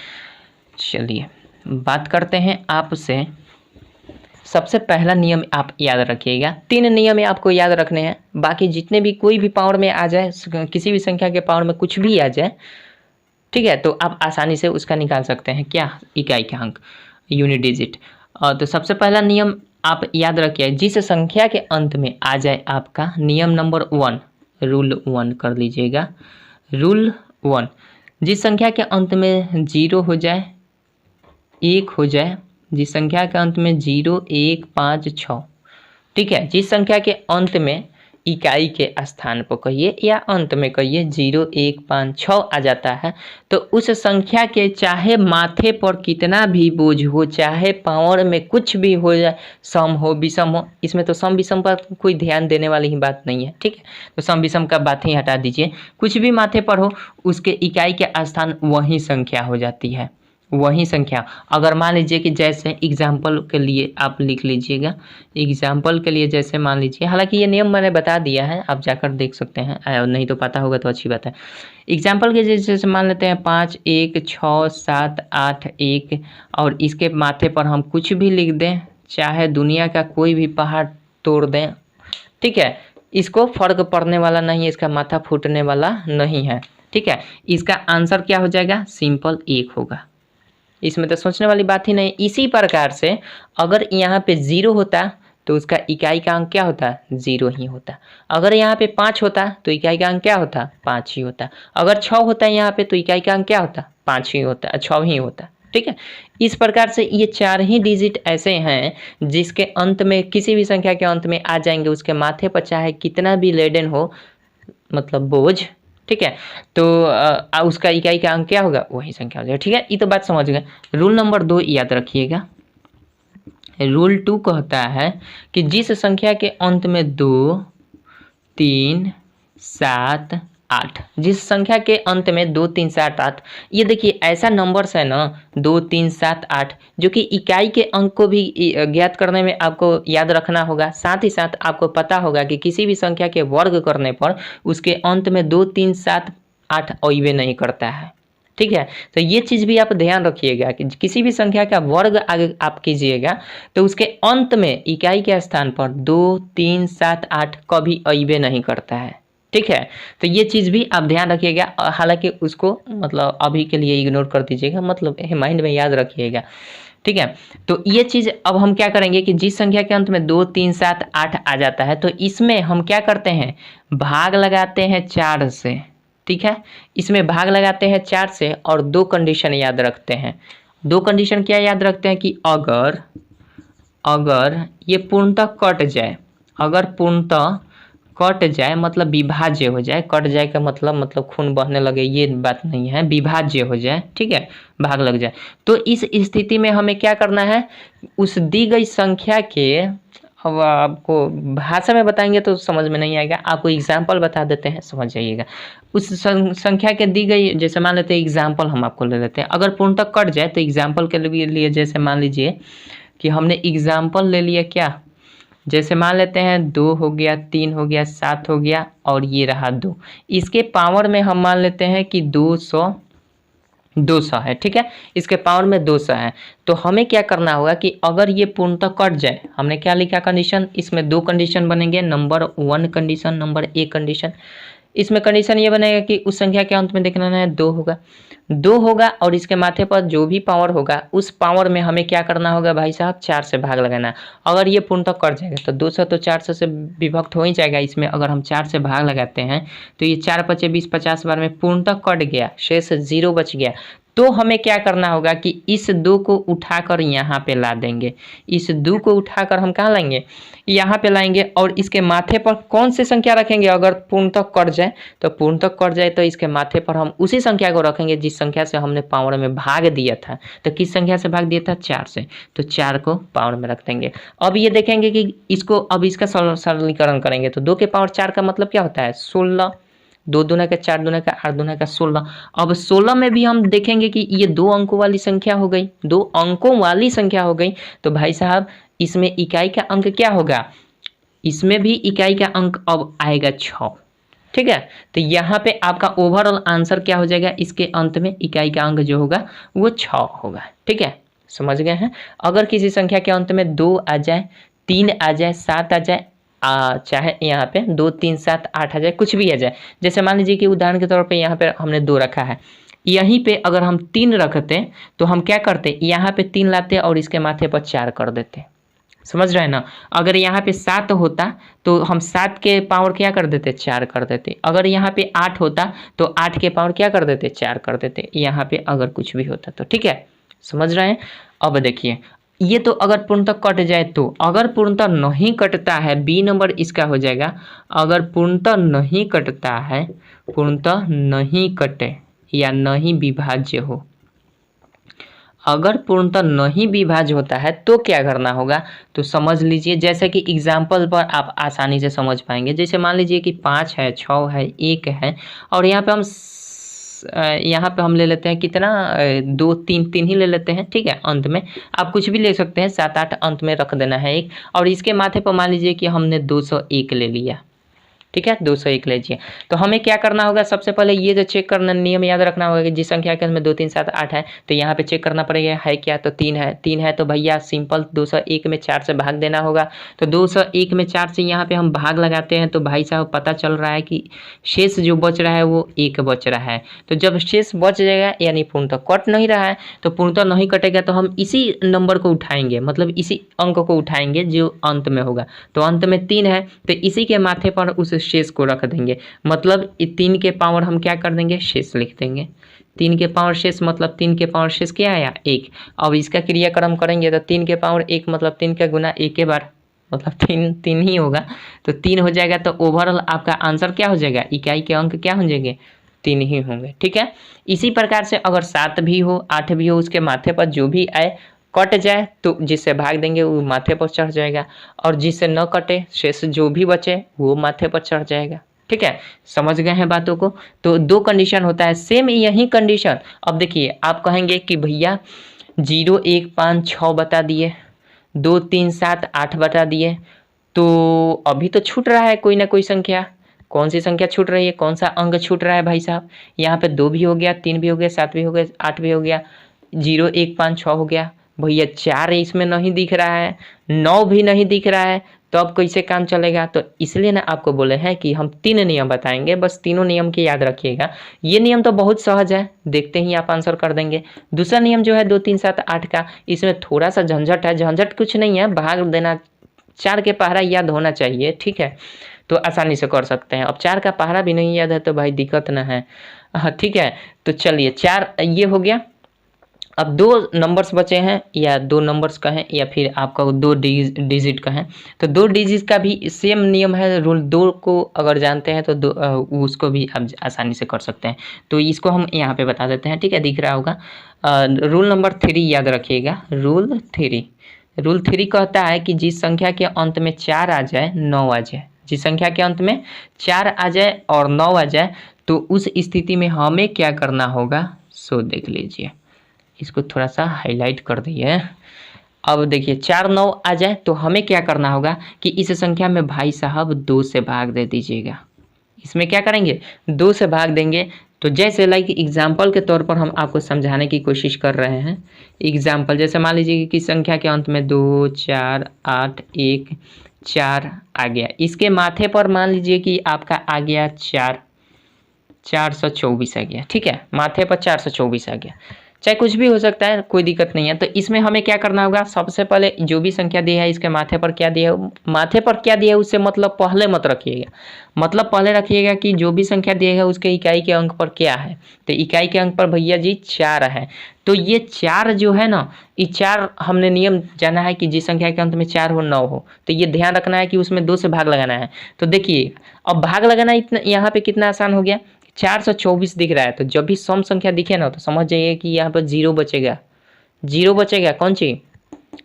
Speaker 1: चलिए बात करते हैं आपसे। सबसे पहला नियम आप याद रखिएगा, 3 नियम आपको याद रखने हैं। बाकी जितने भी कोई भी पावर में आ जाए, किसी भी संख्या के पावर में कुछ भी आ जाए, ठीक है, तो आप आसानी से उसका निकाल सकते हैं क्या, इकाई का अंक, यूनिट डिजिट। तो सबसे पहला नियम आप याद रखिए, जिस संख्या के अंत में आ जाए आपका नियम नंबर 1, रूल 1 कर लीजिएगा। रूल 1, जिस संख्या के अंत में 0 हो जाए, 1 हो जाए, जिस संख्या के अंत में 0, 1, 5, 6, ठीक है, जिस संख्या के अंत में इकाई के स्थान पर कहिए या अंत में कहिए 0, 1, 5, 6 आ जाता है, तो उस संख्या के चाहे माथे पर कितना भी बोझ हो, चाहे पावर में कुछ भी हो जाए, सम हो विषम हो, इसमें तो सम विषम पर कोई ध्यान देने वाली ही बात नहीं है। ठीक है, तो सम विषम का बात ही हटा दीजिए, कुछ भी माथे पर हो उसके इकाई के स्थान वही संख्या हो जाती है, वही संख्या। अगर मान लीजिए कि जैसे एग्जाम्पल के लिए आप लिख लीजिएगा, एग्जाम्पल के लिए जैसे मान लीजिए, हालांकि ये नियम मैंने बता दिया है, आप जाकर देख सकते हैं, नहीं तो पता होगा तो अच्छी बात है। एग्जाम्पल के जैसे मान लेते हैं 5, 1, 6, 7, 8, 1 और इसके माथे पर हम कुछ भी लिख दें, चाहे दुनिया का कोई भी पहाड़ तोड़ दें, ठीक है, इसको फर्क पड़ने वाला नहीं है, इसका माथा फूटने वाला नहीं है। ठीक है, इसका आंसर क्या हो जाएगा, सिंपल 1 होगा, इसमें तो सोचने वाली बात ही नहीं। इसी प्रकार से अगर यहाँ पे 0 होता तो उसका इकाई का अंक क्या होता, 0 ही होता। अगर यहाँ पे 5 होता तो इकाई का अंक क्या होता, 5 ही होता। अगर 6 होता है यहाँ पे तो इकाई का अंक क्या होता, 5 ही होता, 6 ही होता। ठीक है, इस प्रकार से ये 4 ही डिजिट ऐसे हैं जिसके अंत में, किसी भी संख्या के अंत में आ जाएंगे, उसके माथे पर चाहे कितना भी लेडन हो, मतलब बोझ। ठीक है, तो उसका इकाई का अंक क्या होगा, वही संख्या हो जाएगा। ठीक है, ये तो बात समझ गए। रूल नंबर 2 याद रखिएगा। रूल 2 कहता है कि जिस संख्या के अंत में 2, 3, 7, 8, जिस संख्या के अंत में 2, 3, 7, 8, ये देखिए ऐसा नंबर्स है ना 2, 3, 7, 8, जो कि इकाई के अंक को भी ज्ञात करने में आपको याद रखना होगा। साथ ही साथ आपको पता होगा कि किसी भी संख्या के वर्ग करने पर उसके अंत में 2, 3, 7, 8 अइबे नहीं करता है। ठीक है, तो ये चीज़ भी आप ध्यान रखिएगा कि किसी भी संख्या का वर्ग आगे आप कीजिएगा तो उसके अंत में इकाई के स्थान पर 2, 3, 7, 8 कभी अइबे नहीं करता है। ठीक है, तो ये चीज़ भी आप ध्यान रखिएगा। हालांकि उसको मतलब अभी के लिए इग्नोर कर दीजिएगा, मतलब माइंड में याद रखिएगा। ठीक है, तो ये चीज़ अब हम क्या करेंगे कि जिस संख्या के अंत में 2, 3, 7, 8 आ जाता है तो इसमें हम क्या करते हैं, भाग लगाते हैं 4 से। ठीक है, इसमें भाग लगाते हैं 4 से और 2 कंडीशन याद रखते हैं। 2 कंडीशन क्या याद रखते हैं कि अगर ये पूर्णतः कट जाए, अगर पूर्णतः कट जाए मतलब विभाज्य हो जाए, कट जाए का मतलब खून बहने लगे, ये बात नहीं है, विभाज्य हो जाए। ठीक है, भाग लग जाए, तो इस स्थिति में हमें क्या करना है, उस दी गई संख्या के, अब आपको भाषा में बताएंगे तो समझ में नहीं आएगा, आपको एग्जाम्पल बता देते हैं, समझ जाइएगा। उस संख्या के दी गई, जैसे मान लेते हैं एग्जाम्पल हम आपको ले लेते हैं, अगर पूर्णतः कट जाए तो एग्जाम्पल के लिए जैसे मान लीजिए कि हमने एग्जाम्पल ले लिया क्या, जैसे मान लेते हैं 2 हो गया, 3 हो गया, 7 हो गया और ये रहा 2, इसके पावर में हम मान लेते हैं कि 200 है। ठीक है, इसके पावर में 200 है, तो हमें क्या करना होगा कि अगर ये पूर्णतः कट जाए, हमने क्या लिखा कंडीशन, इसमें 2 कंडीशन बनेंगे, नंबर 1 कंडीशन, नंबर 1 कंडीशन। इसमें कंडीशन ये बनेगा कि उस संख्या के अंत में देखना है 2 होगा और इसके माथे पर जो भी पावर होगा उस पावर में हमें क्या करना होगा भाई साहब, 4 से भाग लगाना। अगर ये पूर्णतः कट जाएगा तो 200 तो 400 से विभक्त हो ही जाएगा, इसमें अगर हम 4 से भाग लगाते हैं तो ये 4 पचे 20, 50 बार में पूर्णतः कट गया, शेष 0 बच गया। तो हमें क्या करना होगा कि इस 2 को उठाकर यहाँ पे ला देंगे, इस 2 को उठाकर हम कहाँ लाएंगे, यहाँ पे लाएंगे और इसके माथे पर कौन सी संख्या रखेंगे, अगर पूर्णतः कट जाए तो पूर्णतः कट जाए तो इसके माथे पर हम उसी संख्या को रखेंगे जिस संख्या से हमने पावर में भाग दिया था। तो किस संख्या से भाग दिया था, 4 से, तो 4 को पावर में रख देंगे। अब ये देखेंगे कि इसको, अब इसका सरलीकरण करेंगे तो 2 के पावर 4 का मतलब क्या होता है, 16, 2 दूना का 4 दूना का 8 दूना का 16। अब 16 में भी हम देखेंगे कि ये 2 अंकों वाली संख्या हो गई, 2 अंकों वाली संख्या हो गई, तो भाई साहब इसमें इकाई का अंक क्या होगा, इसमें भी इकाई का अंक अब आएगा 6। ठीक है, तो यहाँ पे आपका ओवरऑल आंसर क्या हो जाएगा, इसके अंत में इकाई का अंक जो होगा वो 6 होगा। ठीक है, समझ गए हैं। अगर किसी संख्या के अंत में 2 आ जाए, 3 आ जाए, 7 आ जाए, चाहे यहाँ पे 2, 3, 7, 8 आ जाए, कुछ भी आ जाए, जैसे मान लीजिए कि उदाहरण के तौर पे यहाँ पे हमने 2 रखा है, यहीं पे अगर हम 3 रखते तो हम क्या करते, यहाँ पे 3 लाते और इसके माथे पर 4 कर देते, समझ रहे हैं ना। अगर यहाँ पे 7 होता तो हम 7 के पावर क्या कर देते, 4 कर देते। अगर यहाँ पे 8 होता तो 8 के पावर क्या कर देते, 4 कर देते, यहाँ पे अगर कुछ भी होता तो। ठीक है, समझ रहे हैं। अब देखिए ये तो अगर पूर्णतः कट जाए, तो अगर पूर्णतः नहीं कटता है, बी नंबर इसका हो जाएगा, अगर पूर्णतः नहीं कटता है, पूर्णतः नहीं कटे या नहीं विभाज्य हो, अगर पूर्णतः नहीं विभाज्य होता है तो क्या करना होगा, तो समझ लीजिए, जैसे कि एग्जाम्पल पर आप आसानी से समझ पाएंगे। जैसे मान लीजिए कि 5 है, 6 है, 1 है और यहाँ पे हम ले लेते हैं कितना, 2, 3 ही ले लेते हैं। ठीक है, अंत में आप कुछ भी ले सकते हैं, 7, 8 अंत में रख देना है एक, और इसके माथे पर मान लीजिए कि हमने 201 ले लिया। ठीक है, 201 लीजिए। तो हमें क्या करना होगा, सबसे पहले ये जो चेक करना नियम याद रखना होगा कि जिस संख्या के अंत में 2 3 7 8 है तो यहाँ पे चेक करना पड़ेगा है क्या, तो 3 है। 3 है तो भैया सिंपल 201 में 4 से भाग देना होगा। तो 201 में 4 से यहाँ पे हम भाग लगाते हैं तो भाई साहब पता चल रहा है कि शेष जो बच रहा है वो 1 बच रहा है। तो जब शेष बच जाएगा यानी पूर्णतः कट नहीं रहा है, तो पूर्णतः नहीं कटेगा तो हम इसी नंबर को उठाएंगे, मतलब इसी अंक को उठाएंगे जो अंत में होगा। तो अंत में 3 है तो इसी के माथे पर उस शेष को रख देंगे, मतलब 3 के पावर हम क्या कर देंगे, शेष लिख देंगे। 3 के पावर शेष मतलब 3 के पावर शेष क्या आया, 1। अब इसका क्रियाक्रम करेंगे तो 3 के पावर 1 मतलब 3 का गुना 1 के बार, मतलब 3 ही होगा। तो 3 हो जाएगा तो ओवरऑल आपका आंसर क्या हो जाएगा, इकाई के अंक क्या हो जाएंगे, 3 ही होंगे। ठीक है, इसी प्रकार से अगर 7 भी हो 8 भी हो, उसके माथे पर जो भी आए कट जाए तो जिससे भाग देंगे वो माथे पर चढ़ जाएगा, और जिससे न कटे शेष जो भी बचे वो माथे पर चढ़ जाएगा। ठीक है, समझ गए हैं बातों को। तो 2 कंडीशन होता है, सेम यही कंडीशन। अब देखिए आप कहेंगे कि भैया 0 1 5 6 बता दिए, 2 3 7 8 बता दिए, तो अभी तो छूट रहा है कोई ना कोई संख्या। कौन सी संख्या छूट रही है, कौन सा अंक छूट रहा है भाई साहब, यहाँ पे 2 भी हो गया, 3 भी हो गया, 7 भी हो गया, 8 भी हो गया, 0 1 5 6 हो गया। भैया 4 इसमें नहीं दिख रहा है, 9 भी नहीं दिख रहा है, तो अब कैसे काम चलेगा। तो इसलिए ना आपको बोले हैं कि हम 3 नियम बताएंगे, बस तीनों नियम की याद रखिएगा। ये नियम तो बहुत सहज है, देखते ही आप आंसर कर देंगे। दूसरा नियम जो है 2 3 7 8 का, इसमें थोड़ा सा झंझट है। झंझट कुछ नहीं है, भाग देना, 4 के पहरा याद होना चाहिए। ठीक है, तो आसानी से कर सकते हैं। अब 4 का पहरा भी नहीं याद है तो भाई दिक्कत ना है। हाँ ठीक है, तो चलिए 4 ये हो गया। अब 2 नंबर्स बचे हैं, या 2 नंबर्स का है या फिर आपका 2 डिजिट का है। तो 2 डिजिट का भी सेम नियम है। रूल 2 को अगर जानते हैं तो उसको भी आप आसानी से कर सकते हैं। तो इसको हम यहाँ पे बता देते हैं। ठीक है, दिख रहा होगा। रूल नंबर 3 याद रखिएगा, रूल 3। रूल 3 कहता है कि जिस संख्या के अंत में 4 आ जाए 9 आ जाए, जिस संख्या के अंत में 4 आ जाए और 9 आ जाए तो उस स्थिति में हमें क्या करना होगा, सो देख लीजिए। इसको थोड़ा सा हाईलाइट कर दिए। अब देखिए 4 9 आ जाए तो हमें क्या करना होगा कि इस संख्या में भाई साहब 2 से भाग दे दीजिएगा। इसमें क्या करेंगे, 2 से भाग देंगे। तो जैसे लाइक एग्जाम्पल के तौर पर हम आपको समझाने की कोशिश कर रहे हैं। एग्जाम्पल जैसे मान लीजिए कि संख्या के अंत में 2 4 8 1 4 आ गया, इसके माथे पर मान लीजिए कि आपका आ गया 424 आ गया। ठीक है, माथे पर 424 आ गया, चाहे कुछ भी हो सकता है, कोई दिक्कत नहीं है। तो इसमें हमें क्या करना होगा, सबसे पहले जो भी संख्या दी है इसके माथे पर क्या दिया है, माथे पर क्या दिया है उससे मतलब पहले मत रखिएगा, मतलब पहले रखिएगा कि जो भी संख्या दी है उसके इकाई के अंक पर क्या है। तो इकाई के अंक पर भैया जी 4 है। तो ये 4 जो है ना, ये 4 हमने नियम जाना है कि जिस संख्या के अंत में 4 हो 9 हो, तो ये ध्यान रखना है कि उसमें 2 से भाग लगाना है। तो देखिए अब भाग लगाना इतना यहाँ पे कितना आसान हो गया, 424 दिख रहा है। तो जब भी सम संख्या दिखे ना तो समझ जाइए कि यहाँ पर 0 बचेगा। 0 बचेगा, कौन चीज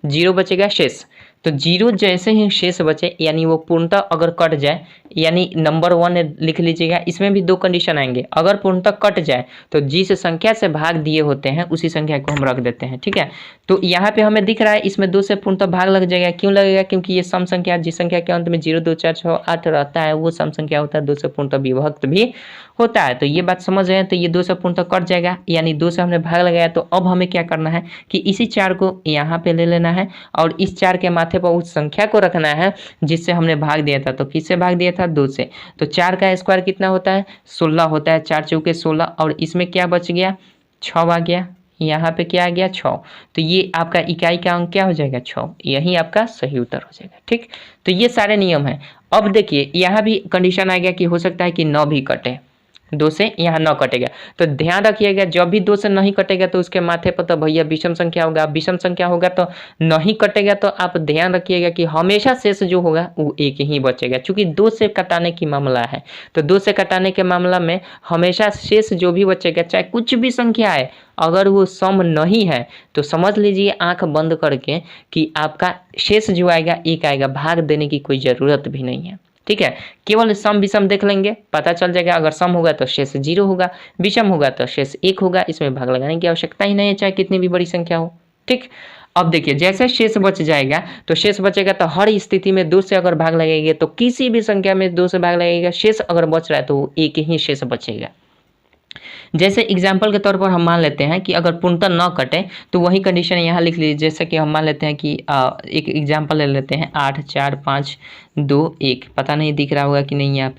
Speaker 1: 0 बचेगा, शेष। तो 0 जैसे ही शेष बचे यानी वो पूर्णतः अगर कट जाए, यानी नंबर 1 लिख लीजिएगा। इसमें भी 2 कंडीशन आएंगे, अगर पूर्णतः कट जाए तो जिस संख्या से भाग दिए होते हैं उसी संख्या को हम रख देते हैं। ठीक है, तो यहाँ पे हमें दिख रहा है इसमें 2 से पूर्णतः भाग लग जाएगा। क्यों लगेगा, क्योंकि ये सम संख्या, जिस संख्या के अंत में 0 2 4 6 8 रहता है वो सम संख्या होता है, 2 से पूर्णतः विभक्त भी होता है। तो ये बात समझ रहे हैं। तो ये 2 से पूर्णतः कट जाएगा, यानी 2 से हमने भाग लगाया। तो अब हमें क्या करना है कि इसी 4 को यहाँ पे ले लेना है और इस 4 के माथे पर उस संख्या को रखना है जिससे हमने भाग दिया था। तो किससे भाग दिया था, 2 से। तो 4 का स्क्वायर कितना होता है, 16 होता है। 4 चौके 16, और इसमें क्या बच गया, 6 आ गया। यहाँ पे क्या आ गया, 6। तो ये आपका इकाई का अंक क्या हो जाएगा, 6। यही आपका सही उत्तर हो जाएगा। ठीक, तो ये सारे नियम हैं। अब देखिए यहाँ भी कंडीशन आ गया कि हो सकता है कि 9 भी कटे, 2 से यहाँ 9 कटेगा। तो ध्यान रखिएगा जब भी 2 से नहीं कटेगा तो उसके माथे पर तो भैया विषम संख्या होगा। विषम संख्या होगा तो नहीं कटेगा। तो आप ध्यान रखिएगा कि हमेशा शेष जो होगा वो 1 ही बचेगा, क्योंकि 2 से कटाने की मामला है। तो 2 से कटाने के मामला में हमेशा शेष जो भी बचेगा, चाहे कुछ भी संख्या है, अगर वो सम नहीं है तो समझ लीजिए आंख बंद करके कि आपका शेष जो आएगा 1 आएगा, भाग देने की कोई ज़रूरत भी नहीं है। ठीक है, केवल सम विषम देख लेंगे, पता चल जाएगा। अगर सम होगा तो शेष 0 होगा, विषम होगा तो शेष 1 होगा। इसमें भाग लगाने की आवश्यकता ही नहीं है, चाहे कितनी भी बड़ी संख्या हो। ठीक, अब देखिए जैसे शेष बच जाएगा तो शेष बचेगा तो हर स्थिति में 2 से अगर भाग लगेगा तो किसी भी संख्या में 2 से भाग लगेगा, शेष अगर बच रहा है तो एक ही शेष बचेगा। जैसे एग्जाम्पल के तौर पर हम मान लेते हैं कि अगर पूर्णतः न कटे तो वही कंडीशन यहाँ लिख लीजिए। जैसे कि हम मान लेते हैं कि एक एग्जाम्पल ले लेते हैं 8 4 5 2 1, पता नहीं दिख रहा होगा कि नहीं,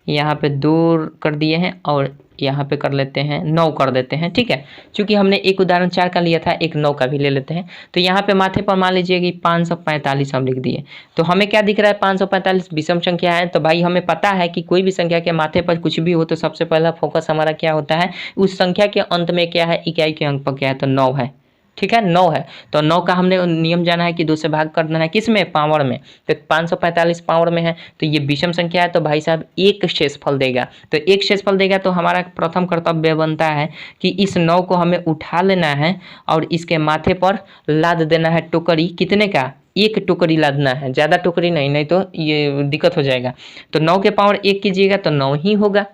Speaker 1: यहाँ पे 2 कर दिए हैं और यहाँ पे कर लेते हैं 9 कर देते हैं, ठीक है। क्योंकि हमने एक उदाहरण 4 का लिया था, एक 9 का भी ले लेते हैं। तो यहाँ पे माथे पर मान लीजिए कि 545 हम लिख दिए, तो हमें क्या दिख रहा है 545 विषम संख्या है। तो भाई हमें पता है कि कोई भी संख्या के माथे पर कुछ भी हो तो सबसे पहला फोकस हमारा क्या होता है, उस संख्या के अंत में क्या है, इकाई के अंक पर क्या है, तो 9 है, ठीक है 9 है। तो 9 का हमने नियम जाना है कि 2 से भाग कर देना है, किस में, पावर में। तो 545 पावर में है तो ये विषम संख्या है, तो भाई साहब एक शेषफल देगा। तो एक शेषफल देगा तो हमारा प्रथम कर्तव्य बनता है कि इस 9 को हमें उठा लेना है और इसके माथे पर लाद देना है टोकरी, कितने का, एक टोकरी लादना है, ज़्यादा टोकरी नहीं तो ये दिक्कत हो जाएगा। तो 9 के पावर 1 कीजिएगा तो 9 ही होगा,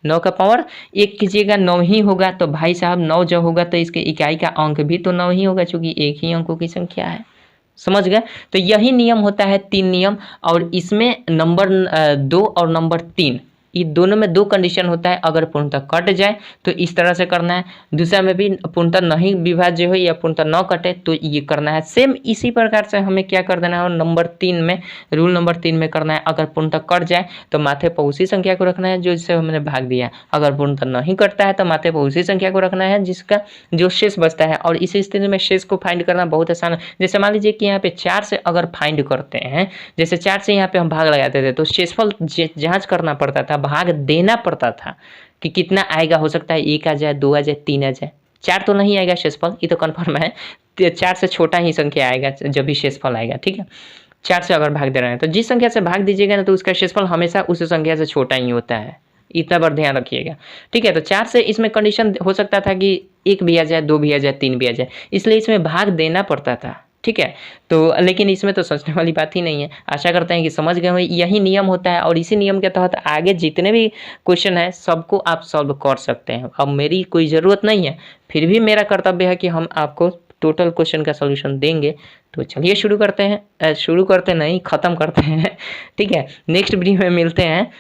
Speaker 1: 9 का पावर 1 कीजिएगा 9 ही होगा। तो भाई साहब 9 जब होगा तो इसके इकाई का अंक भी तो 9 ही होगा, क्योंकि एक ही अंकों की संख्या है। समझ गए। तो यही नियम होता है 3 नियम, और इसमें नंबर 2 और नंबर 3 ये दोनों में 2 कंडीशन होता है। अगर पूर्णतः कट जाए तो इस तरह से करना है, दूसरा में भी पूर्णतः नहीं विभाज्य हो या पूर्णतः न कटे तो ये करना है। सेम इसी प्रकार से हमें क्या कर देना है, और नंबर 3 में, रूल नंबर 3 में करना है। अगर पूर्णतः कट जाए तो माथे पर उसी संख्या को रखना है जो जिससे हमने भाग दिया है। अगर पूर्णतः नहीं कटता है तो माथे पर उसी संख्या को रखना है जिसका जो शेष बचता है। और इस स्थिति में शेष को फाइंड करना बहुत आसान है। जैसे मान लीजिए कि यहाँ पे 4 से अगर फाइंड करते हैं, जैसे 4 से यहाँ पे हम भाग लगाते थे तो शेषफल जांच करना पड़ता था, भाग देना पड़ता था कि कितना आएगा। हो सकता है 1 आ जाए, 2 आ जाए, 3 आ जाए, 4 तो नहीं आएगा शेषफल, ये तो कन्फर्म है। 4 से छोटा ही संख्या आएगा जब भी शेषफल आएगा, ठीक है। 4 से अगर भाग दे रहे हैं तो जिस संख्या से भाग दीजिएगा ना तो उसका शेषफल हमेशा उस संख्या से छोटा ही होता है, इतना बार ध्यान रखिएगा, ठीक है। तो 4 से इसमें कंडीशन हो सकता था कि 1 भी आ जाए, 2 भी आ जाए, 3 भी आ जाए, इसलिए इसमें भाग देना पड़ता था, ठीक है। तो लेकिन इसमें तो सोचने वाली बात ही नहीं है। आशा करते हैं कि समझ गए हो, यही नियम होता है और इसी नियम के तहत आगे जितने भी क्वेश्चन है सबको आप सॉल्व कर सकते हैं। अब मेरी कोई ज़रूरत नहीं है, फिर भी मेरा कर्तव्य है कि हम आपको टोटल क्वेश्चन का सॉल्यूशन देंगे। तो चलिए शुरू करते हैं, शुरू करते नहीं ख़त्म करते हैं, ठीक है। नेक्स्ट वीडियो में मिलते हैं।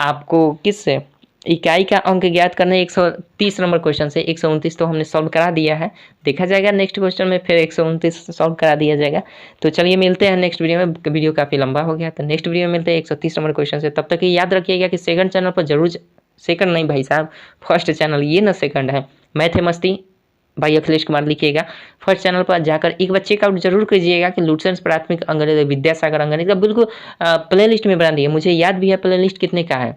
Speaker 1: आपको किससे इकाई का अंक ज्ञात करने 130 नंबर क्वेश्चन से 129 तो हमने सॉल्व करा दिया है, देखा जाएगा नेक्स्ट क्वेश्चन में फिर 129 सॉल्व करा दिया जाएगा। तो चलिए मिलते हैं नेक्स्ट वीडियो में। वीडियो काफ़ी लंबा हो गया तो नेक्स्ट वीडियो में मिलते हैं 130 नंबर क्वेश्चन से। तब तक ये याद रखिएगा कि सेकंड चैनल पर जरूर, सेकंड नहीं भाई साहब, फर्स्ट चैनल, ये ना सेकंड है, मैथ है मस्ती भाई अखिलेश कुमार लिखिएगा। फर्स्ट चैनल पर जाकर एक बार चेकआउट जरूर कीजिएगा कि लुसेंट प्राथमिक अंगणित विद्यासागर अंगणित का बिल्कुल प्ले लिस्ट में बना दिया। मुझे याद भी है प्ले लिस्ट कितने का है,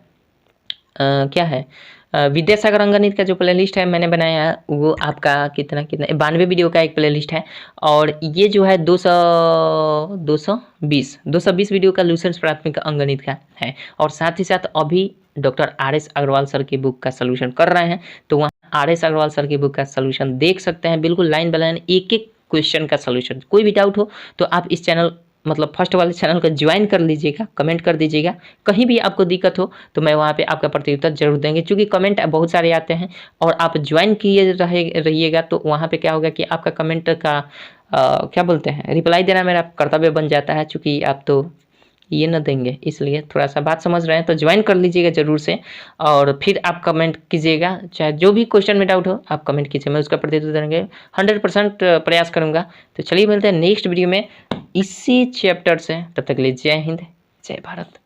Speaker 1: क्या है, विद्यासागर अंगणित का जो प्ले लिस्ट है मैंने बनाया है वो आपका कितना 92 वीडियो का एक प्ले लिस्ट है। और ये जो है 220 वीडियो का लुसेंट प्राथमिक अंगणित का है। और साथ ही साथ अभी डॉक्टर RS अग्रवाल सर की बुक का सलूशन कर रहे हैं, तो वहाँ RS अग्रवाल सर की बुक का सलूशन देख सकते हैं, बिल्कुल लाइन बाय लाइन एक एक क्वेश्चन का सलूशन। कोई भी डाउट हो तो आप इस चैनल मतलब फर्स्ट वाले चैनल को ज्वाइन कर लीजिएगा, कमेंट कर दीजिएगा। कहीं भी आपको दिक्कत हो तो मैं वहाँ पे आपका प्रत्युत्तर जरूर देंगे, क्योंकि कमेंट बहुत सारे आते हैं और आप ज्वाइन किए रहिएगा तो वहाँ पे क्या होगा कि आपका कमेंट का क्या बोलते हैं, रिप्लाई देना मेरा कर्तव्य बन जाता है। चूँकि आप तो ये न देंगे, इसलिए थोड़ा सा बात समझ रहे हैं तो ज्वाइन कर लीजिएगा जरूर से। और फिर आप कमेंट कीजिएगा, चाहे जो भी क्वेश्चन में डाउट हो आप कमेंट कीजिए, मैं उसका प्रत्युत्तर देंगे 100% प्रयास करूंगा। तो चलिए मिलते हैं नेक्स्ट वीडियो में इसी चैप्टर से, तब तक के लिए जय हिंद जय भारत।